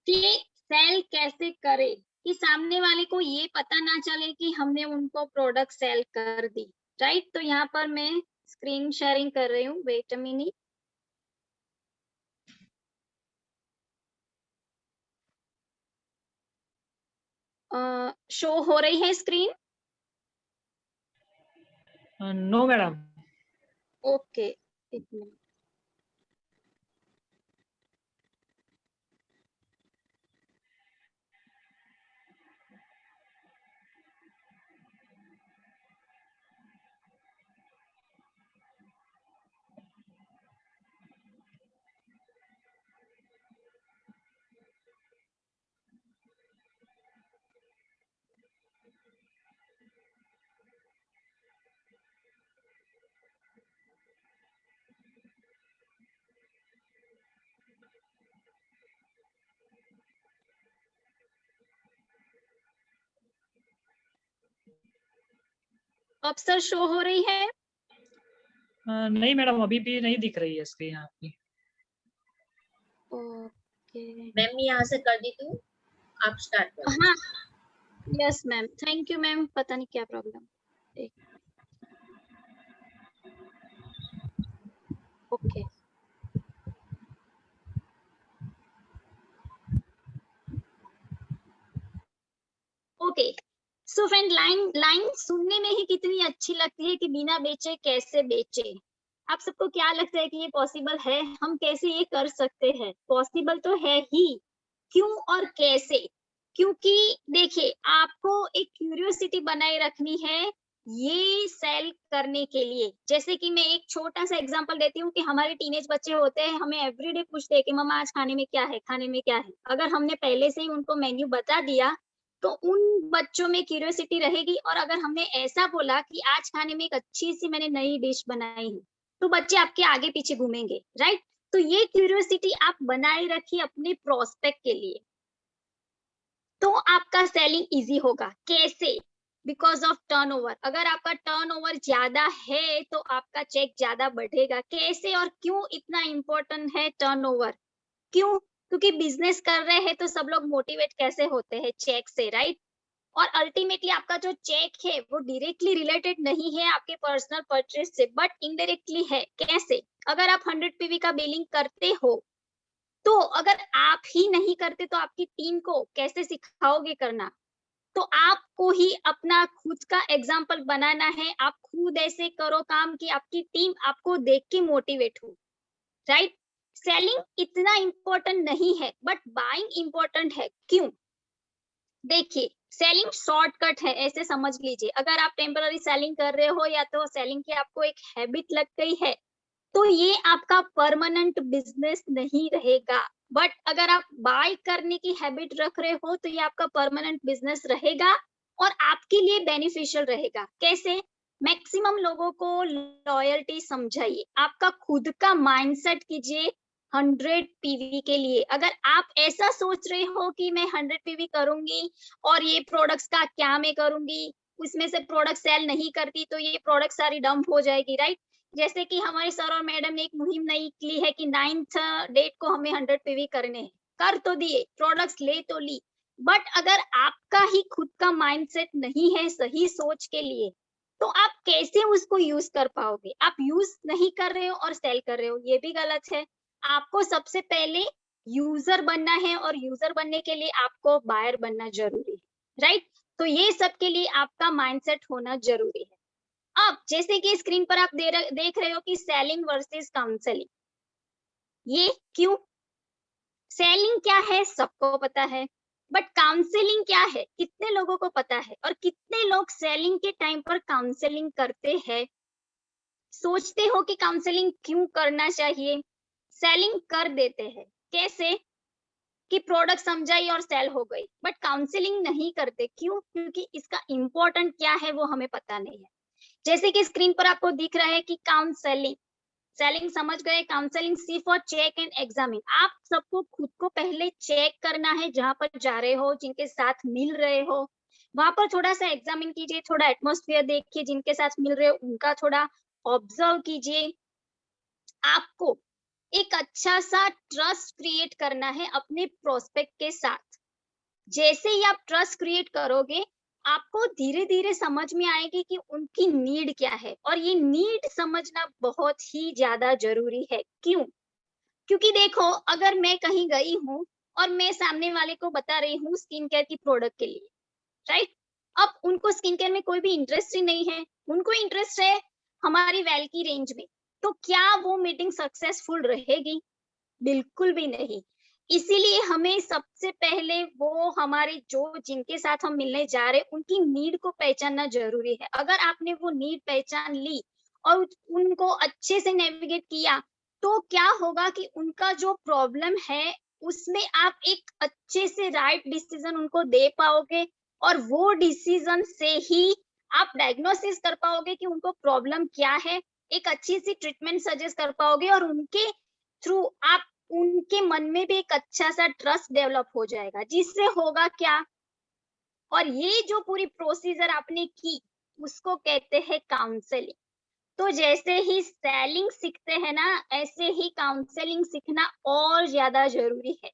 कि सेल कैसे करे कि सामने वाले को ये पता ना चले कि हमने उनको प्रोडक्ट सेल कर दी, राइट? तो यहाँ पर मैं स्क्रीन शेयरिंग कर रही हूँ, वेट अ मिनट। शो हो रही है स्क्रीन?
No madam.
ओके, एक मिनट। अब सर शो हो रही है?
नहीं मैडम, अभी भी नहीं दिख रही है स्क्रीन आपकी।
ओके
मैम, यहाँ से कर दी तू, आप स्टार्ट कर।
हाँ, yes ma'am, thank you ma'am. पता नहीं क्या problem. Okay, okay. So friend, line सुनने में ही कितनी अच्छी लगती है कि बिना बेचे कैसे बेचे। आप सबको क्या लगता है कि ये पॉसिबल है? हम कैसे ये कर सकते हैं? पॉसिबल तो है ही, क्यों और कैसे? क्योंकि देखिए, आपको एक क्यूरियोसिटी बनाए रखनी है ये सेल करने के लिए। जैसे कि मैं एक छोटा सा एग्जांपल देती हूँ कि हमारे टीनेज बच्चे होते हैं, हमें एवरीडे पूछते हैं कि मम्मा आज खाने में क्या है, खाने में क्या है। अगर हमने पहले से ही उनको मेन्यू बता दिया तो उन बच्चों में क्यूरियोसिटी रहेगी। और अगर हमने ऐसा बोला कि आज खाने में एक अच्छी सी मैंने नई डिश बनाई है, तो बच्चे आपके आगे पीछे घूमेंगे, राइट? तो ये क्यूरियोसिटी आप बनाए रखिए अपने प्रोस्पेक्ट के लिए, तो आपका सेलिंग इजी होगा। कैसे? Because of turnover. अगर आपका टर्नओवर ज्यादा है तो आपका चेक ज्यादा बढ़ेगा। कैसे और क्यों इतना इंपॉर्टेंट है टर्नओवर? क्यों? क्योंकि बिजनेस कर रहे हैं तो सब लोग मोटिवेट कैसे होते हैं? चेक से, राइट? और अल्टीमेटली आपका जो चेक है वो डायरेक्टली रिलेटेड नहीं है आपके पर्सनल परचेज से, बट इनडायरेक्टली है। कैसे? अगर आप 100 PV का बिलिंग करते हो, तो अगर आप ही नहीं करते तो आपकी टीम को कैसे सिखाओगे करना? तो आपको ही अपना खुद का एग्जाम्पल बनाना है। आप खुद ऐसे करो काम कि आपकी टीम आपको देख के मोटिवेट हो, राइट? सेलिंग इतना इंपॉर्टेंट नहीं है, बट बाइंग इंपॉर्टेंट है। क्यों? देखिए, सेलिंग शॉर्टकट है, ऐसे समझ लीजिए। अगर आप टेम्पररी सेलिंग कर रहे हो या तो सेलिंग की आपको एक हैबिट लग गई है, तो ये आपका परमानेंट बिजनेस नहीं रहेगा। बट अगर आप बाय करने की हैबिट रख रहे हो तो ये आपका परमानेंट बिजनेस रहेगा और आपके लिए बेनिफिशियल रहेगा। कैसे? मैक्सिमम लोगों को लॉयल्टी समझाइए, आपका खुद का माइंडसेट कीजिए 100 पीवी के लिए। अगर आप ऐसा सोच रहे हो कि मैं 100 पीवी करूंगी और ये प्रोडक्ट्स का क्या मैं करूंगी, उसमें से प्रोडक्ट सेल नहीं करती तो ये प्रोडक्ट सारी डंप हो जाएगी, राइट? जैसे कि हमारे सर और मैडम ने एक मुहिम नई की है कि 9th डेट को हमें 100 पीवी करने हैं, कर तो दिए, प्रोडक्ट्स ले तो ली, बट अगर आपका ही खुद का माइंडसेट नहीं है सही सोच के लिए, तो आप कैसे उसको यूज कर पाओगे? आप यूज नहीं कर रहे हो और सेल कर रहे हो, ये भी गलत है। आपको सबसे पहले यूजर बनना है और यूजर बनने के लिए आपको बायर बनना जरूरी है, राइट? तो ये सब के लिए आपका माइंडसेट होना जरूरी है। अब जैसे कि स्क्रीन पर आप देख रहे हो कि सेलिंग वर्सेस काउंसलिंग, ये क्यों? सेलिंग क्या है सबको पता है, बट काउंसलिंग क्या है कितने लोगों को पता है? और कितने लोग सेलिंग के टाइम पर काउंसलिंग करते हैं? सोचते हो कि काउंसलिंग क्यों करना चाहिए, सेलिंग कर देते हैं। कैसे? कि प्रोडक्ट समझाई और सेल हो गई, बट काउंसलिंग नहीं करते। क्यों? क्योंकि इसका इम्पोर्टेंट क्या है वो हमें पता नहीं है। जैसे कि स्क्रीन पर आपको दिख रहा है कि काउंसलिंग, सेलिंग समझ गए, काउंसलिंग सिर्फ और चेक एंड एग्जामिन। आप सबको खुद को पहले चेक करना है, जहां पर जा रहे हो, जिनके साथ मिल रहे हो, वहां पर थोड़ा सा एग्जामिन कीजिए, थोड़ा एटमॉस्फेयर देखिए, जिनके साथ मिल रहे हो उनका थोड़ा ऑब्जर्व कीजिए। आपको एक अच्छा सा ट्रस्ट क्रिएट करना है अपने प्रोस्पेक्ट के साथ। जैसे ही आप ट्रस्ट क्रिएट करोगे, आपको धीरे धीरे समझ में आएगी कि उनकी नीड क्या है, और ये नीड समझना बहुत ही ज्यादा जरूरी है। क्यों? क्योंकि देखो, अगर मैं कहीं गई हूँ और मैं सामने वाले को बता रही हूँ स्किन केयर की प्रोडक्ट के लिए, राइट? अब उनको स्किन केयर में कोई भी इंटरेस्ट ही नहीं है, उनको इंटरेस्ट है हमारी वेल की रेंज में, तो क्या वो मीटिंग सक्सेसफुल रहेगी? बिल्कुल भी नहीं। इसीलिए हमें सबसे पहले वो हमारे जो जिनके साथ हम मिलने जा रहे हैं उनकी नीड को पहचानना जरूरी है। अगर आपने वो नीड पहचान ली और उनको अच्छे से नेविगेट किया, तो क्या होगा कि उनका जो प्रॉब्लम है उसमें आप एक अच्छे से राइट डिसीजन उनको दे पाओगे, और वो डिसीजन से ही आप डायग्नोसिस कर पाओगे कि उनको प्रॉब्लम क्या है, एक अच्छी सी ट्रीटमेंट सजेस्ट कर पाओगे, और उनके थ्रू आप उनके मन में भी एक अच्छा सा ट्रस्ट डेवलप हो जाएगा, जिससे होगा क्या? और ये जो पूरी प्रोसीजर आपने की उसको कहते हैं काउंसलिंग। तो जैसे ही सेलिंग सीखते हैं ना, ऐसे ही काउंसलिंग सीखना और ज्यादा जरूरी है।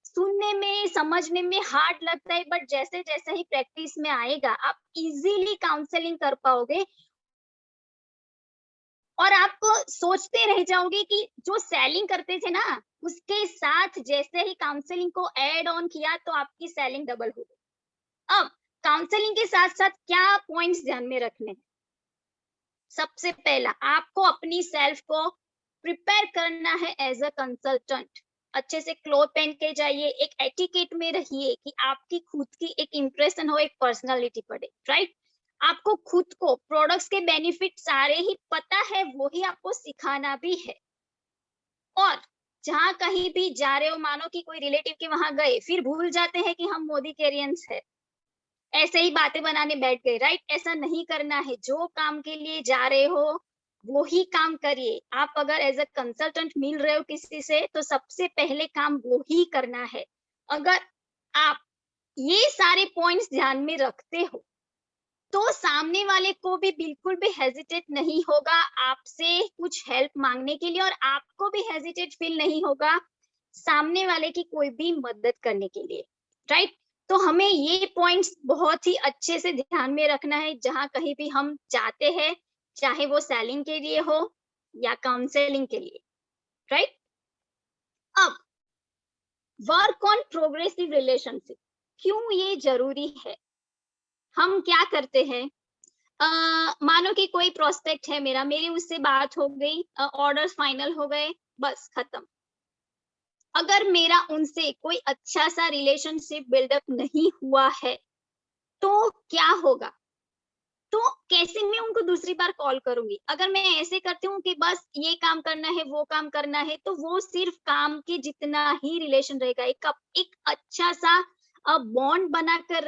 सुनने में समझने में हार्ड लगता है, बट जैसे जैसे ही प्रैक्टिस में आएगा आप इजीली काउंसलिंग कर पाओगे, और आपको सोचते रह जाओगे कि जो सेलिंग करते थे ना, उसके साथ जैसे ही काउंसलिंग को ऐड ऑन किया तो आपकी सेलिंग डबल हो गई। अब काउंसलिंग के साथ साथ क्या पॉइंट्स ध्यान में रखने हैं? सबसे पहला, आपको अपनी सेल्फ को प्रिपेयर करना है एज अ कंसल्टेंट। अच्छे से क्लोथ पहन के जाइए, एक एटिकेट में रहिए कि आपकी खुद की एक इंप्रेशन हो, एक पर्सनालिटी पड़े, राइट? आपको खुद को प्रोडक्ट्स के बेनिफिट सारे ही पता है, वो ही आपको सिखाना भी है। और जहां कहीं भी जा रहे हो, मानो कि कोई रिलेटिव के वहां गए, फिर भूल जाते हैं कि हम मोदी कैरियंस है, ऐसे ही बातें बनाने बैठ गए, राइट? ऐसा नहीं करना है। जो काम के लिए जा रहे हो वो ही काम करिए। आप अगर एज अ कंसल्टेंट मिल रहे हो किसी से, तो सबसे पहले काम वो ही करना है। अगर आप ये सारे पॉइंट्स ध्यान में रखते हो, तो सामने वाले को भी बिल्कुल भी हेजिटेट नहीं होगा आपसे कुछ हेल्प मांगने के लिए, और आपको भी हेजिटेट फील नहीं होगा सामने वाले की कोई भी मदद करने के लिए, राइट? तो हमें ये पॉइंट्स बहुत ही अच्छे से ध्यान में रखना है जहां कहीं भी हम जाते हैं, चाहे वो सेलिंग के लिए हो या काउंसलिंग के लिए, राइट? अब वर्क ऑन प्रोग्रेसिव रिलेशनशिप, क्यों ये जरूरी है? हम क्या करते हैं, मानो कि कोई प्रोस्पेक्ट है मेरा, मेरी उससे बात हो गई, ऑर्डर्स फाइनल हो गए, बस खत्म। अगर मेरा उनसे कोई अच्छा सा रिलेशनशिप बिल्डअप नहीं हुआ है, तो क्या होगा? तो कैसे मैं उनको दूसरी बार कॉल करूंगी? अगर मैं ऐसे करती हूँ कि बस ये काम करना है, वो काम करना है, तो वो सिर्फ काम के जितना ही रिलेशन रहेगा। एक अच्छा सा बॉन्ड बनाकर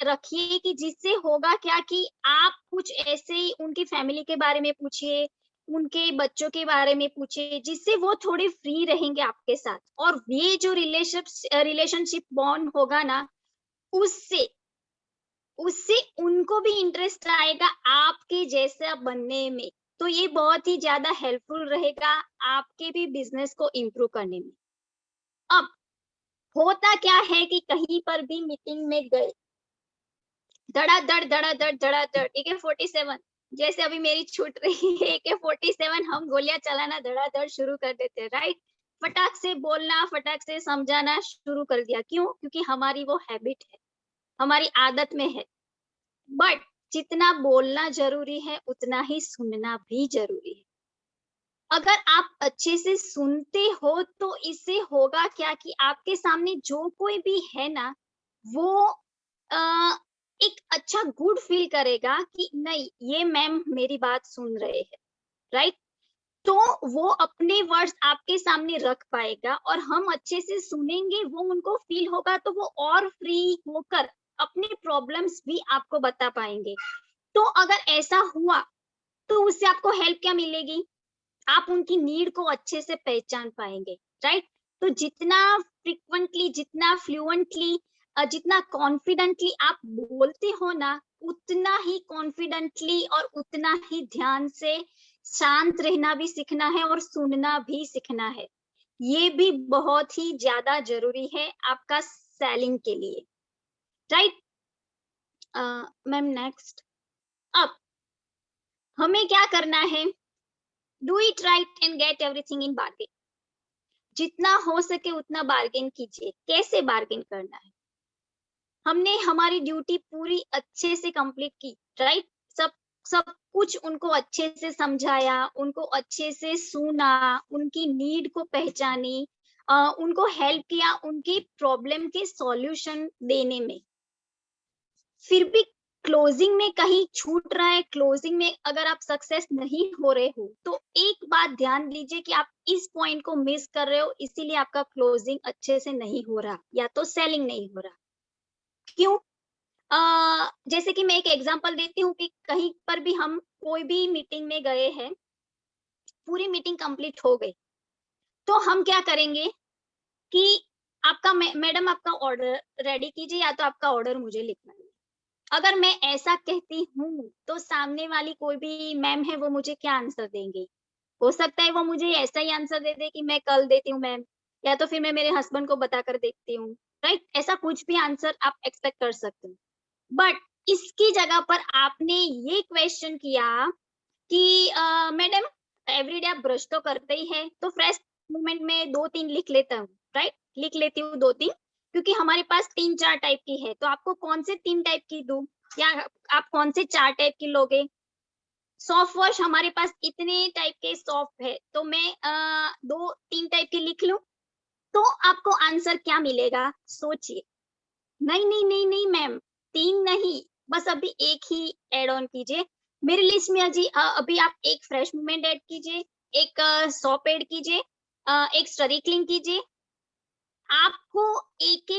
रखिए कि जिससे होगा क्या कि आप कुछ ऐसे ही उनकी फैमिली के बारे में पूछिए, उनके बच्चों के बारे में पूछिए, जिससे वो थोड़े फ्री रहेंगे आपके साथ। और ये जो रिलेशनशिप बॉन्ड होगा ना, उससे उससे उनको भी इंटरेस्ट आएगा आपके जैसा बनने में। तो ये बहुत ही ज्यादा हेल्पफुल रहेगा आपके भी बिजनेस को इम्प्रूव करने में। अब होता क्या है कि कहीं पर भी मीटिंग में गए, धड़ाधड़ AK-47, जैसे अभी मेरी छूट रही है AK-47, हम गोलियां चलाना धड़ाधड़ शुरू कर देते हैं, राइट? फटाक से बोलना, फटाक से समझाना शुरू कर दिया। क्यों? क्योंकि हमारी वो हैबिट है, हमारी आदत में है। बट जितना बोलना जरूरी है उतना ही सुनना भी जरूरी है। अगर आप अच्छे से सुनते हो तो इससे होगा क्या कि आपके सामने जो कोई भी है ना, वो एक अच्छा गुड फील करेगा कि नहीं, ये मैम मेरी बात सुन रहे हैं, राइट? तो वो अपने वर्ड्स आपके सामने रख पाएगा और हम अच्छे से सुनेंगे, वो उनको फील होगा तो वो और फ्री होकर अपने प्रॉब्लम्स भी आपको बता पाएंगे। तो अगर ऐसा हुआ तो उससे आपको हेल्प क्या मिलेगी? आप उनकी नीड को अच्छे से पहचान पाएंगे, राइट? तो जितना फ्रिक्वेंटली, जितना फ्लुएंटली, जितना कॉन्फिडेंटली आप बोलते हो ना, उतना ही कॉन्फिडेंटली और उतना ही ध्यान से शांत रहना भी सीखना है और सुनना भी सीखना है। ये भी बहुत ही ज्यादा जरूरी है आपका सेलिंग के लिए, राइट? Ma'am next. अब हमें क्या करना है? Do it right and get everything in bargain. जितना हो सके उतना बार्गेन कीजिए। कैसे बार्गेन करना है? हमने हमारी ड्यूटी पूरी अच्छे से कंप्लीट की, राइट? सब सब कुछ उनको अच्छे से समझाया, उनको अच्छे से सुना, उनकी नीड को पहचानी, उनको हेल्प किया उनकी प्रॉब्लम के सॉल्यूशन देने में। फिर भी क्लोजिंग में कहीं छूट रहा है, क्लोजिंग में अगर आप सक्सेस नहीं हो रहे हो, तो एक बात ध्यान दीजिए कि आप इस पॉइंट को मिस कर रहे हो, इसीलिए आपका क्लोजिंग अच्छे से नहीं हो रहा या तो सेलिंग नहीं हो रहा। क्यों? जैसे कि मैं एक एग्जांपल देती हूँ कि कहीं पर भी हम कोई भी मीटिंग में गए हैं, पूरी मीटिंग कंप्लीट हो गई, तो हम क्या करेंगे कि आपका मैडम आपका ऑर्डर रेडी कीजिए या तो आपका ऑर्डर मुझे लिखना है। अगर मैं ऐसा कहती हूँ तो सामने वाली कोई भी मैम है वो मुझे क्या आंसर देंगे? हो सकता है वो मुझे ऐसा ही आंसर दे दे कि मैं कल देती हूँ मैम, या तो फिर मैं मेरे हस्बैंड को बताकर देखती हूँ, राइट? ऐसा कुछ भी आंसर आप एक्सपेक्ट कर सकते हो। बट इसकी जगह पर आपने ये क्वेश्चन किया कि मैडम एवरीडे आप ब्रश तो करते ही है, तो फ्रेश मूवमेंट में 2-3 लिख लेता हूँ, राइट? लिख लेती हूँ 2-3, क्योंकि हमारे पास 3-4 टाइप की है, तो आपको कौन से 3 टाइप की दूं या आप कौन से 4 टाइप की लोगे? सॉफ्ट वॉश हमारे पास इतने टाइप के सॉफ्ट है, तो मैं 2-3 टाइप के लिख लूं, तो आपको आंसर क्या मिलेगा? सोचिए। नहीं नहीं नहीं नहीं मैम, 3 नहीं, बस अभी एक ही ऐड ऑन कीजिए मेरी लिस्ट में। अभी आप एक फ्रेश मूवमेंट ऐड कीजिए, एक सॉप ऐड कीजिए, एक स्टडी क्लीन कीजिए। आपको एक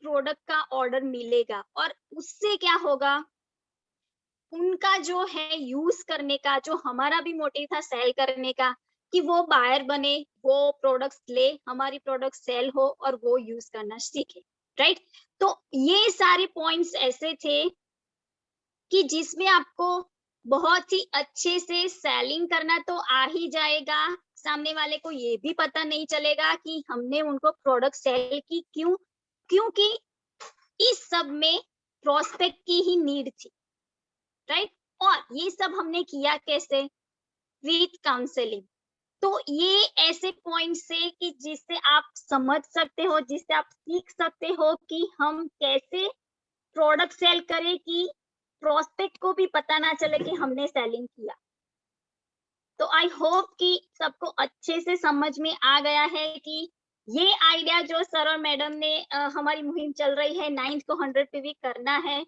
प्रोडक्ट का ऑर्डर मिलेगा और उससे क्या होगा? उनका जो है यूज करने का, जो हमारा भी मोटिव था सेल करने का, कि वो बायर बने, वो प्रोडक्ट्स ले, हमारी प्रोडक्ट सेल हो और वो यूज करना सीखे, राइट? तो ये सारे पॉइंट्स ऐसे थे कि जिसमें आपको बहुत ही अच्छे से सेलिंग करना तो आ ही जाएगा, सामने वाले को ये भी पता नहीं चलेगा कि हमने उनको प्रोडक्ट सेल की। क्यों? क्योंकि इस सब में प्रोस्पेक्ट की ही नीड थी, राइट? और ये सब हमने किया कैसे? With counselling. तो ये ऐसे पॉइंट्स है कि जिससे आप समझ सकते हो, जिससे आप सीख सकते हो कि हम कैसे प्रोडक्ट सेल करें कि प्रोस्पेक्ट को भी पता ना चले कि हमने सेलिंग किया। तो आई होप कि सबको अच्छे से समझ में आ गया है कि ये आइडिया जो सर और मैडम ने हमारी मुहिम चल रही है 9th को 100 PV करना है,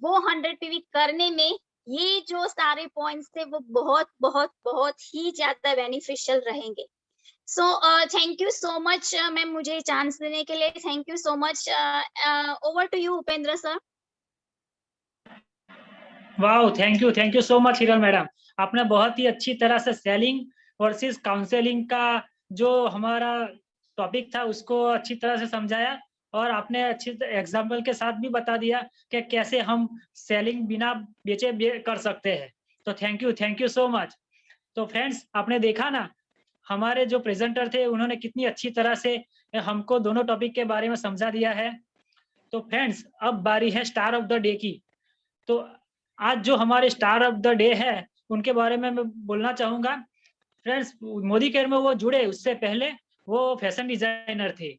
वो 100 PV करने में ये जो सारे पॉइंट्स थे वो बहुत बहुत बहुत ही ज्यादा बेनिफिशियल रहेंगे। So thank you so much ma'am, मुझे चांस देने के लिए thank you so much. Over to you Upendra sir.
Wow, thank you so much Hiral madam. आपने बहुत ही अच्छी तरह से सेलिंग वर्सेस काउंसलिंग का जो हमारा टॉपिक था उसको अच्छी तरह से समझाया, और आपने अच्छी एग्जाम्पल के साथ भी बता दिया कि कैसे हम सेलिंग बिना बेचे कर सकते हैं। तो थैंक यू सो मच। तो फ्रेंड्स, आपने देखा ना हमारे जो प्रेजेंटर थे उन्होंने कितनी अच्छी तरह से हमको दोनों टॉपिक के बारे में समझा दिया है। तो फ्रेंड्स, अब बारी है स्टार ऑफ द डे की। तो आज जो हमारे स्टार ऑफ द डे है उनके बारे में मैं बोलना चाहूंगा। फ्रेंड्स, मोदी केयर में वो जुड़े उससे पहले वो फैशन डिजाइनर थे,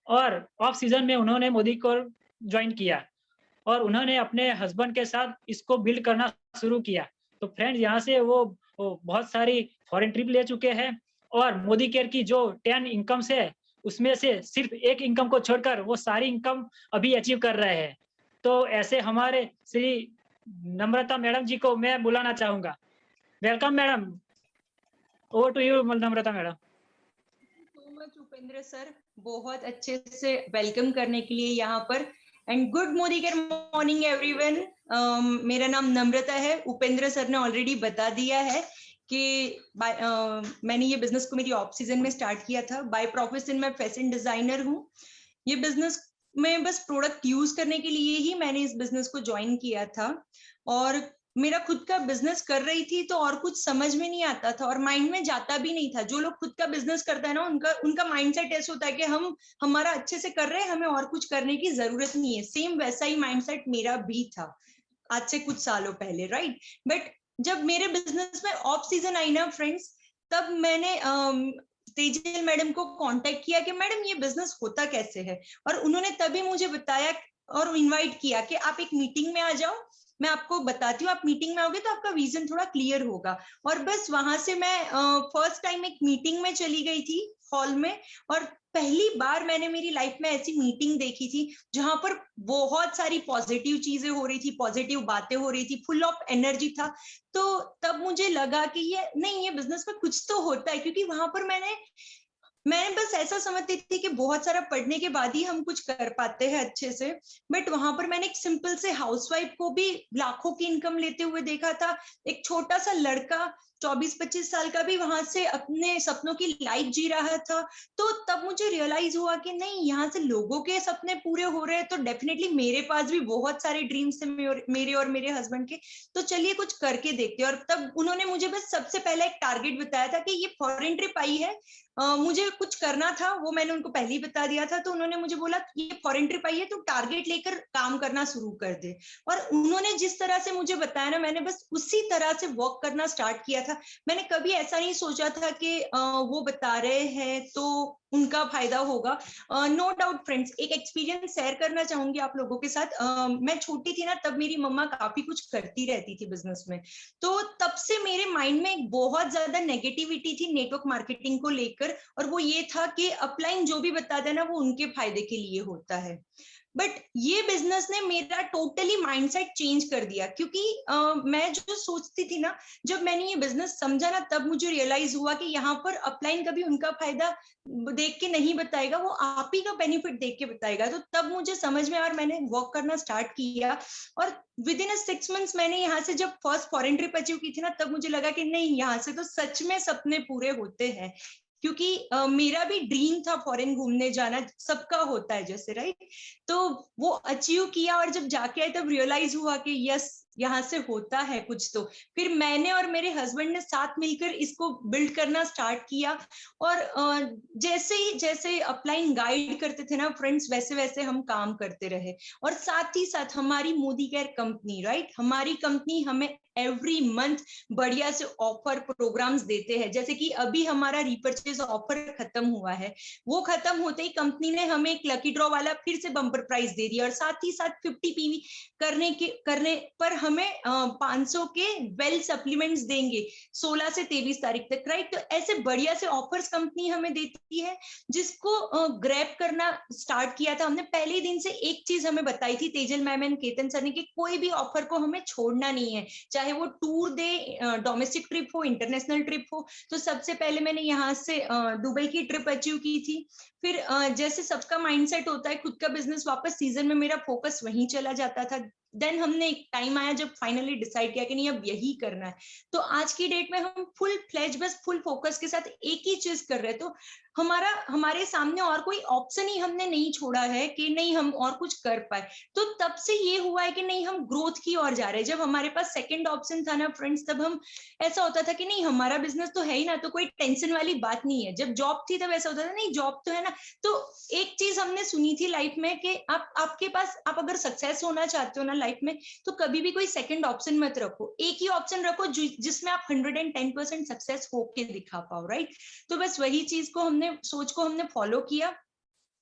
और ऑफ सीजन में उन्होंने मोदी को ज्वाइन किया, और उन्होंने अपने हस्बैंड के साथ इसको बिल्ड करना शुरू किया। तो फ्रेंड्स, यहाँ से वो बहुत सारी फॉरेन ट्रिप ले चुके हैं, और मोदी केयर की जो 10 इनकम्स है उसमें से सिर्फ एक इनकम को छोड़कर वो सारी इनकम अभी अचीव कर रहे हैं। तो ऐसे हमारे श्री नम्रता मैडम जी को मैं बुलाना चाहूंगा। Welcome madam, over to you Namrata madam.
So much Upendra sir, बहुत अच्छे से वेलकम करने के लिए यहाँ पर। And good Modicare morning everyone. मेरा नाम नम्रता है। उपेंद्र सर ने ऑलरेडी बता दिया है कि मैंने ये बिजनेस को मेरी ऑफ सीजन में स्टार्ट किया था। बाय प्रोफेशन मैं फैशन डिजाइनर हूँ। ये बिजनेस में बस प्रोडक्ट यूज करने के लिए ही मैंने इस बिजनेस को ज्वाइन किया था, और मेरा खुद का बिजनेस कर रही थी तो और कुछ समझ में नहीं आता था और माइंड में जाता भी नहीं था। जो लोग खुद का बिजनेस करता है ना, उनका माइंडसेट ऐसा होता है कि हम हमारा अच्छे से कर रहे हैं, हमें और कुछ करने की जरूरत नहीं है। सेम वैसा ही माइंडसेट मेरा भी था आज से कुछ सालों पहले, राइट। बट जब मेरे बिजनेस में ऑफ सीजन आई ना फ्रेंड्स, तब मैंने तेजल मैडम को कांटेक्ट किया कि मैडम ये बिजनेस होता कैसे है, और उन्होंने तभी मुझे बताया और इनवाइट किया कि आप एक मीटिंग में आ जाओ, मैं आपको बताती हूँ। आप मीटिंग में आओगे तो आपका विजन थोड़ा क्लियर होगा। और बस वहां से मैं फर्स्ट टाइम एक मीटिंग में चली गई थी हॉल में, और पहली बार मैंने मेरी लाइफ में ऐसी मीटिंग देखी थी जहां पर बहुत सारी पॉजिटिव चीजें हो रही थी, पॉजिटिव बातें हो रही थी, फुल ऑफ एनर्जी था। तो तब मुझे लगा कि ये नहीं, ये बिजनेस में कुछ तो होता है, क्योंकि वहां पर मैं बस ऐसा समझती थी कि बहुत सारा पढ़ने के बाद ही हम कुछ कर पाते हैं अच्छे से। बट वहां पर मैंने एक सिंपल से हाउसवाइफ को भी लाखों की इनकम लेते हुए देखा था। एक छोटा सा लड़का 24-25 साल का भी वहां से अपने सपनों की लाइफ जी रहा था। तो तब मुझे रियलाइज हुआ कि नहीं, यहाँ से लोगों के सपने पूरे हो रहे हैं, तो डेफिनेटली मेरे पास भी बहुत सारे ड्रीम्स थे मेरे और मेरे हस्बैंड के। तो चलिए कुछ करके देखते हैं। और तब उन्होंने मुझे बस सबसे पहले एक टारगेट बताया था कि ये फॉरेन ट्रिप आई है, मुझे कुछ करना था, वो मैंने उनको पहले ही बता दिया था। तो उन्होंने मुझे बोला ये फॉरेन ट्रिप आई है तो टारगेट लेकर काम करना शुरू कर दे। और उन्होंने जिस तरह से मुझे बताया ना, मैंने बस उसी तरह से वर्क करना स्टार्ट किया था। मैंने कभी ऐसा नहीं सोचा था कि वो बता रहे हैं तो उनका फायदा होगा। नो डाउट फ्रेंड्स, एक एक्सपीरियंस शेयर करना चाहूंगी आप लोगों के साथ। मैं छोटी थी ना, तब मेरी मम्मा काफी कुछ करती रहती थी बिजनेस में। तो तब से मेरे माइंड में एक बहुत ज्यादा नेगेटिविटी थी नेटवर्क मार्केटिंग को लेकर, और वो ये था कि अपलाइन जो भी बताते हैं ना, वो उनके फायदे के लिए होता है। बट ये बिजनेस ने मेरा टोटली माइंडसेट चेंज कर दिया, क्योंकि मैं जो सोचती थी ना, जब मैंने ये बिजनेस समझा ना, तब मुझे रियलाइज हुआ कि यहाँ पर अपलाइन कभी उनका फायदा देख के नहीं बताएगा, वो आप ही का बेनिफिट देख के बताएगा। तो तब मुझे समझ में आया और मैंने वर्क करना स्टार्ट किया। और विद इन 6 months मैंने यहाँ से जब फर्स्ट फॉरेन ट्रिप अचीव की थी ना, तब मुझे लगा कि नहीं, यहाँ से तो सच में सपने पूरे होते हैं। क्योंकि मेरा भी ड्रीम था फॉरेन घूमने जाना, सबका होता है जैसे, राइट। तो वो अचीव किया, और जब जाके आए तब रियलाइज हुआ कि यस, यहाँ से होता है कुछ। तो फिर मैंने और मेरे हस्बैंड ने साथ मिलकर इसको बिल्ड करना स्टार्ट किया। और जैसे अपलाइन गाइड करते थे ना फ्रेंड्स, वैसे वैसे हम काम करते रहे। और साथ ही साथ हमारी मोदी केयर कंपनी, राइट, हमारी कंपनी हमें एवरी मंथ बढ़िया से ऑफर प्रोग्राम्स देते हैं। जैसे कि अभी हमारा रीपर्चेज ऑफर खत्म हुआ है, वो खत्म होते ही कंपनी ने हमें एक लकी ड्रॉ वाला फिर से बम्पर प्राइस दे दिया, और साथ ही साथ 50 PV करने पर हमें 500 के वेल सप्लीमेंट्स देंगे 16 से 23 तारीख तक, राइट। तो ऐसे बढ़िया से ऑफर्स कंपनी हमें देती है, जिसको ग्रैब करना स्टार्ट किया था हमने। पहले दिन से एक चीज हमें बताई थी Tejal ma'am and Ketan sir ने कि कोई भी ऑफर को हमें छोड़ना नहीं है, चाहे वो टूर दे, डोमेस्टिक ट्रिप हो, इंटरनेशनल ट्रिप हो। तो सबसे पहले मैंने यहाँ से दुबई की ट्रिप अचीव की थी। फिर जैसे सबका माइंडसेट होता है खुद का बिजनेस वापस सीजन में, मेरा फोकस वहीं चला जाता था। देन हमने एक टाइम आया जब फाइनली डिसाइड किया कि नहीं अब यही करना है। तो आज की डेट में हम फुल फ्लेज बस फुल फोकस के साथ एक ही चीज कर रहे हैं। तो हमारे सामने और कोई ऑप्शन ही हमने नहीं छोड़ा है कि नहीं हम और कुछ कर पाए। तो तब से ये हुआ है कि नहीं हम ग्रोथ की ओर जा रहे हैं। जब हमारे पास सेकंड ऑप्शन था ना फ्रेंड्स, तब हम ऐसा होता था कि नहीं हमारा बिजनेस तो है ही ना, तो कोई टेंशन वाली बात नहीं है। जब जॉब थी तब ऐसा होता था नहीं जॉब तो है ना। तो एक चीज हमने सुनी थी लाइफ में कि आपके पास, आप अगर सक्सेस होना चाहते हो ना लाइफ में, तो कभी भी कोई सेकंड ऑप्शन मत रखो, एक ही ऑप्शन रखो जिसमें आप 110% सक्सेस होके दिखा पाओ, राइट। तो बस वही चीज को सोच को हमने फॉलो किया।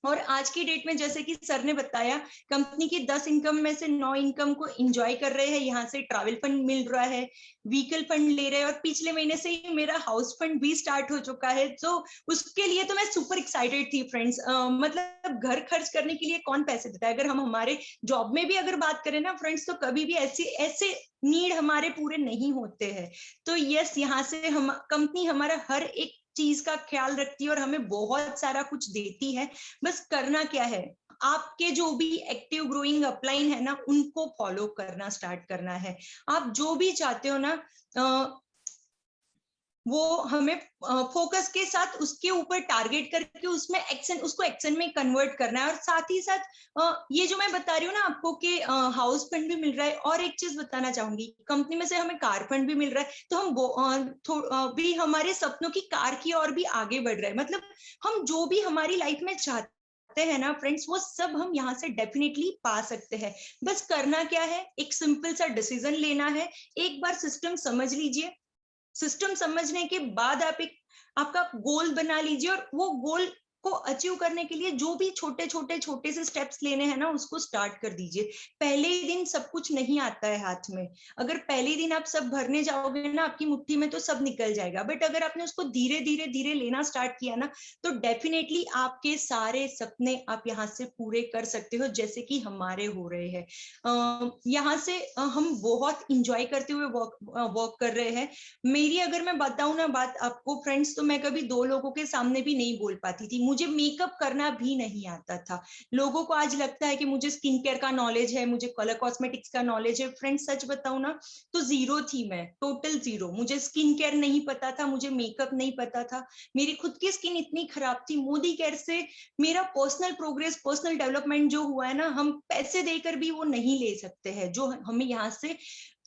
और आज की डेट में जैसे कि सर ने बताया, कंपनी की 10 इनकम में से 9 इनकम को एंजॉय कर रहे हैं। यहाँ से ट्रैवल फंड मिल रहा है, व्हीकल फंड ले रहे हैं, और पिछले महीने से ही मेरा हाउस फंड भी स्टार्ट हो चुका है। तो उसके लिए तो मैं सुपर एक्साइटेड थी फ्रेंड्स। मतलब घर खर्च करने के लिए कौन पैसे देता है। अगर हम हमारे जॉब में भी अगर बात करें ना फ्रेंड्स, तो कभी भी ऐसे नीड हमारे पूरे नहीं होते हैं। तो यस, यहाँ से हम कंपनी हमारा हर एक चीज का ख्याल रखती है और हमें बहुत सारा कुछ देती है। बस करना क्या है, आपके जो भी एक्टिव ग्रोइंग अपलाइन है ना, उनको फॉलो करना स्टार्ट करना है। आप जो भी चाहते हो ना, वो हमें फोकस के साथ उसके ऊपर टारगेट करके उसको एक्शन में कन्वर्ट करना है। और साथ ही साथ ये जो मैं बता रही हूँ ना आपको कि हाउस फंड भी मिल रहा है, और एक चीज बताना चाहूंगी, कंपनी में से हमें कार फंड भी मिल रहा है। तो हम भी हमारे सपनों की कार की ओर भी आगे बढ़ रहे हैं। मतलब हम जो भी हमारी लाइफ में चाहते हैं ना फ्रेंड्स, वो सब हम यहाँ से डेफिनेटली पा सकते हैं। बस करना क्या है, एक सिंपल सा डिसीजन लेना है। एक बार सिस्टम समझ लीजिए, सिस्टम समझने के बाद आपका गोल बना लीजिए, और वो गोल को अचीव करने के लिए जो भी छोटे से स्टेप्स लेने हैं ना, उसको स्टार्ट कर दीजिए। पहले ही दिन सब कुछ नहीं आता है हाथ में। अगर पहले ही दिन आप सब भरने जाओगे ना आपकी मुट्ठी में, तो सब निकल जाएगा। बट अगर आपने उसको धीरे धीरे लेना स्टार्ट किया ना, तो डेफिनेटली आपके सारे सपने आप यहाँ से पूरे कर सकते हो, जैसे कि हमारे हो रहे हैं। यहाँ से हम बहुत इंजॉय करते हुए वर्क कर रहे हैं। मेरी अगर मैं बताऊं ना बात आपको फ्रेंड्स, तो मैं कभी 2 लोगों के सामने भी नहीं बोल पाती थी। मुझे मेकअप करना भी नहीं आता था। लोगों को आज लगता है कि मुझे स्किन केयर का नॉलेज है, मुझे कलर कॉस्मेटिक्स का नॉलेज है। फ्रेंड्स सच बताऊं ना, तो जीरो थी मैं, टोटल जीरो। मुझे स्किन केयर नहीं पता था, मुझे मेकअप नहीं पता था। मेरी खुद की स्किन इतनी खराब थी। मोदी केयर से मेरा पर्सनल प्रोग्रेस, पर्सनल डेवलपमेंट जो हुआ है ना, हम पैसे देकर भी वो नहीं ले सकते हैं, जो हमें यहाँ से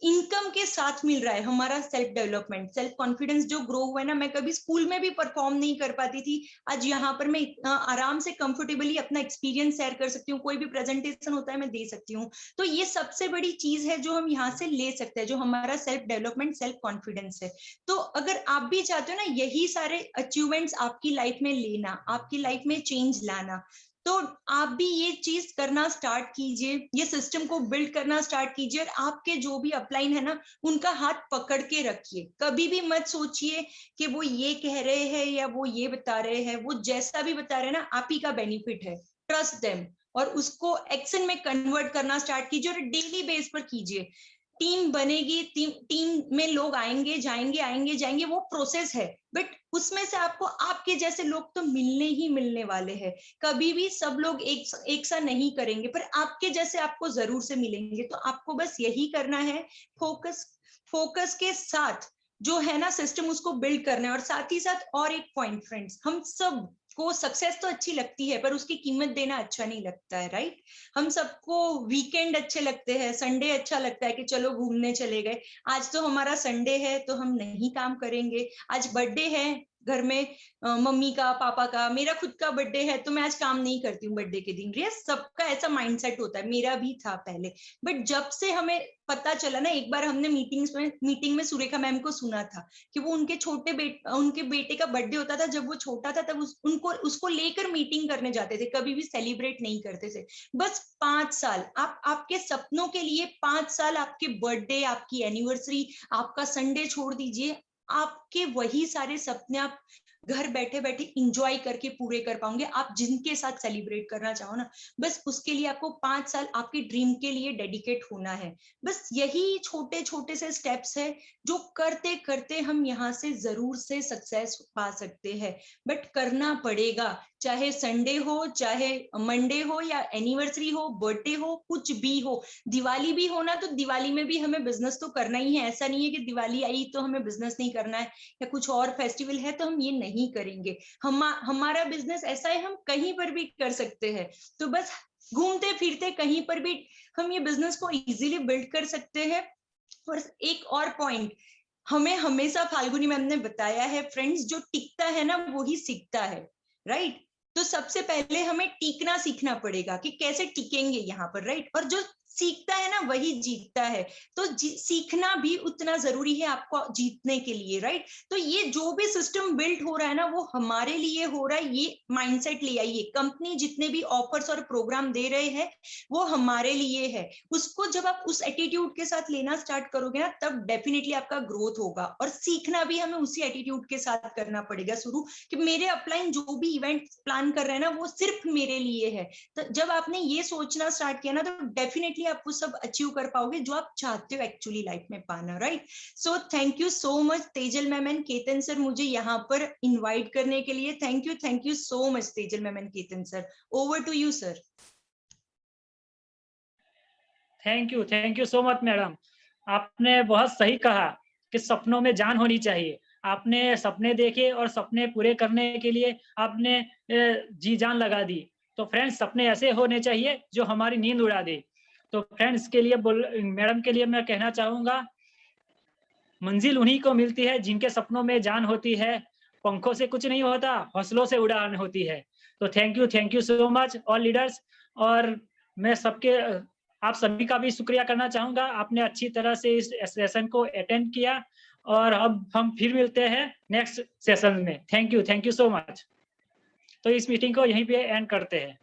इनकम के साथ मिल रहा है। हमारा सेल्फ डेवलपमेंट, सेल्फ कॉन्फिडेंस जो ग्रो हुआ है ना, मैं कभी स्कूल में भी परफॉर्म नहीं कर पाती थी। आज यहाँ पर मैं इतना आराम से कंफर्टेबली अपना एक्सपीरियंस शेयर कर सकती हूँ। कोई भी प्रेजेंटेशन होता है मैं दे सकती हूँ। तो ये सबसे बड़ी चीज है जो हम यहाँ से ले सकते हैं, जो हमारा सेल्फ डेवलपमेंट, सेल्फ कॉन्फिडेंस है। तो अगर आप भी चाहते हो ना यही सारे अचीवमेंट्स आपकी लाइफ में लेना, आपकी लाइफ में चेंज लाना, तो आप भी ये चीज करना स्टार्ट कीजिए, ये सिस्टम को बिल्ड करना स्टार्ट कीजिए। और आपके जो भी अपलाइन है ना, उनका हाथ पकड़ के रखिए। कभी भी मत सोचिए कि वो ये कह रहे हैं या वो ये बता रहे हैं। वो जैसा भी बता रहे हैं ना, आप ही का बेनिफिट है। ट्रस्ट देम, और उसको एक्शन में कन्वर्ट करना स्टार्ट कीजिए, और डेली बेस पर कीजिए। टीम बनेगी, टीम में लोग आएंगे जाएंगे, वो प्रोसेस है। बट उसमें से आपको आपके जैसे लोग तो मिलने ही मिलने वाले हैं। कभी भी सब लोग एक सा नहीं करेंगे, पर आपके जैसे आपको जरूर से मिलेंगे। तो आपको बस यही करना है, फोकस के साथ जो है ना सिस्टम, उसको बिल्ड करना है। और साथ ही साथ और एक पॉइंट फ्रेंड्स, हम सब को सक्सेस तो अच्छी लगती है, पर उसकी कीमत देना अच्छा नहीं लगता है, राइट। हम सबको वीकेंड अच्छे लगते हैं, संडे अच्छा लगता है कि चलो घूमने चले गए। आज तो हमारा संडे है तो हम नहीं काम करेंगे। आज बर्थडे है, घर में मम्मी का, पापा का, मेरा खुद का बर्थडे है तो मैं आज काम नहीं करती हूँ बर्थडे के दिन। ये सबका ऐसा माइंडसेट होता है, मेरा भी था पहले। बट जब से हमें पता चला ना, एक बार हमने मीटिंग में सुरेखा मैम को सुना था कि वो उनके बेटे का बर्थडे होता था जब वो छोटा था, तब उसको लेकर मीटिंग करने जाते थे, कभी भी सेलिब्रेट नहीं करते थे। बस 5 साल आप आपके सपनों के लिए, 5 साल आपके बर्थडे, आपकी एनिवर्सरी, आपका संडे छोड़ दीजिए, आपके वही सारे सपने आप घर बैठे बैठे इंजॉय करके पूरे कर पाओगे। आप जिनके साथ सेलिब्रेट करना चाहो ना, बस उसके लिए आपको 5 साल आपके ड्रीम के लिए डेडिकेट होना है। बस यही छोटे छोटे से स्टेप्स है जो करते करते हम यहाँ से जरूर से सक्सेस पा सकते हैं। बट करना पड़ेगा, चाहे संडे हो, चाहे मंडे हो, या एनिवर्सरी हो, बर्थडे हो, कुछ भी हो। दिवाली भी हो ना, तो दिवाली में भी हमें बिजनेस तो करना ही है। ऐसा नहीं है कि दिवाली आई तो हमें बिजनेस नहीं करना है, या कुछ और फेस्टिवल है तो हम ये नहीं करेंगे। हमारा बिजनेस ऐसा है, हम कहीं पर भी कर सकते हैं। तो बस घूमते फिरते कहीं पर भी हम ये बिजनेस को इजीली बिल्ड कर सकते हैं। और एक और पॉइंट हमें हमेशा फाल्गुनी मैम ने बताया है, फ्रेंड्स, जो टिकता है ना वो ही सीखता है, राइट? तो सबसे पहले हमें टीकना सीखना पड़ेगा कि कैसे टिकेंगे यहाँ पर, राइट? और जो सीखता है ना वही जीतता है। तो सीखना भी उतना जरूरी है आपको जीतने के लिए, राइट? तो ये जो भी सिस्टम बिल्ड हो रहा है ना, वो हमारे लिए हो रहा है। ये माइंडसेट ले आइए, कंपनी जितने भी ऑफर्स और प्रोग्राम दे रहे हैं वो हमारे लिए है। उसको जब आप उस एटीट्यूड के साथ लेना स्टार्ट करोगे ना, तब डेफिनेटली आपका ग्रोथ होगा। और सीखना भी हमें उसी एटीट्यूड के साथ करना पड़ेगा शुरू, कि मेरे अपलाइन जो भी इवेंट प्लान कर रहे हैं ना, वो सिर्फ मेरे लिए है। तो जब आपने ये सोचना स्टार्ट किया ना, तो डेफिनेटली आप वो सब अचीव कर पाओगे जो आप चाहते हो एक्चुअली लाइफ में पाना, right? So thank you so much Tejal ma'am and Ketan sir, मुझे यहाँ पर इन्वाइट करने के लिए। Thank you so much Tejal ma'am and Ketan sir. Over to you sir.
Thank you so much madam. आपने बहुत सही कहा कि सपनों में जान होनी चाहिए। आपने सपने देखे और सपने पूरे करने के लिए आपने जी जान लगा दी। तो फ्रेंड्स, सपने ऐसे होने चाहिए जो हमारी नींद उड़ा दे। तो फ्रेंड्स के लिए मैडम के लिए मैं कहना चाहूंगा, मंजिल उन्हीं को मिलती है जिनके सपनों में जान होती है। पंखों से कुछ नहीं होता, हौसलों से उड़ान होती है। तो thank you so much all leaders. और मैं आप सभी का भी शुक्रिया करना चाहूंगा, आपने अच्छी तरह से इस सेशन को अटेंड किया। और अब हम फिर मिलते हैं नेक्स्ट सेशन में। Thank you so much. तो इस मीटिंग को यहीं पे एंड करते हैं।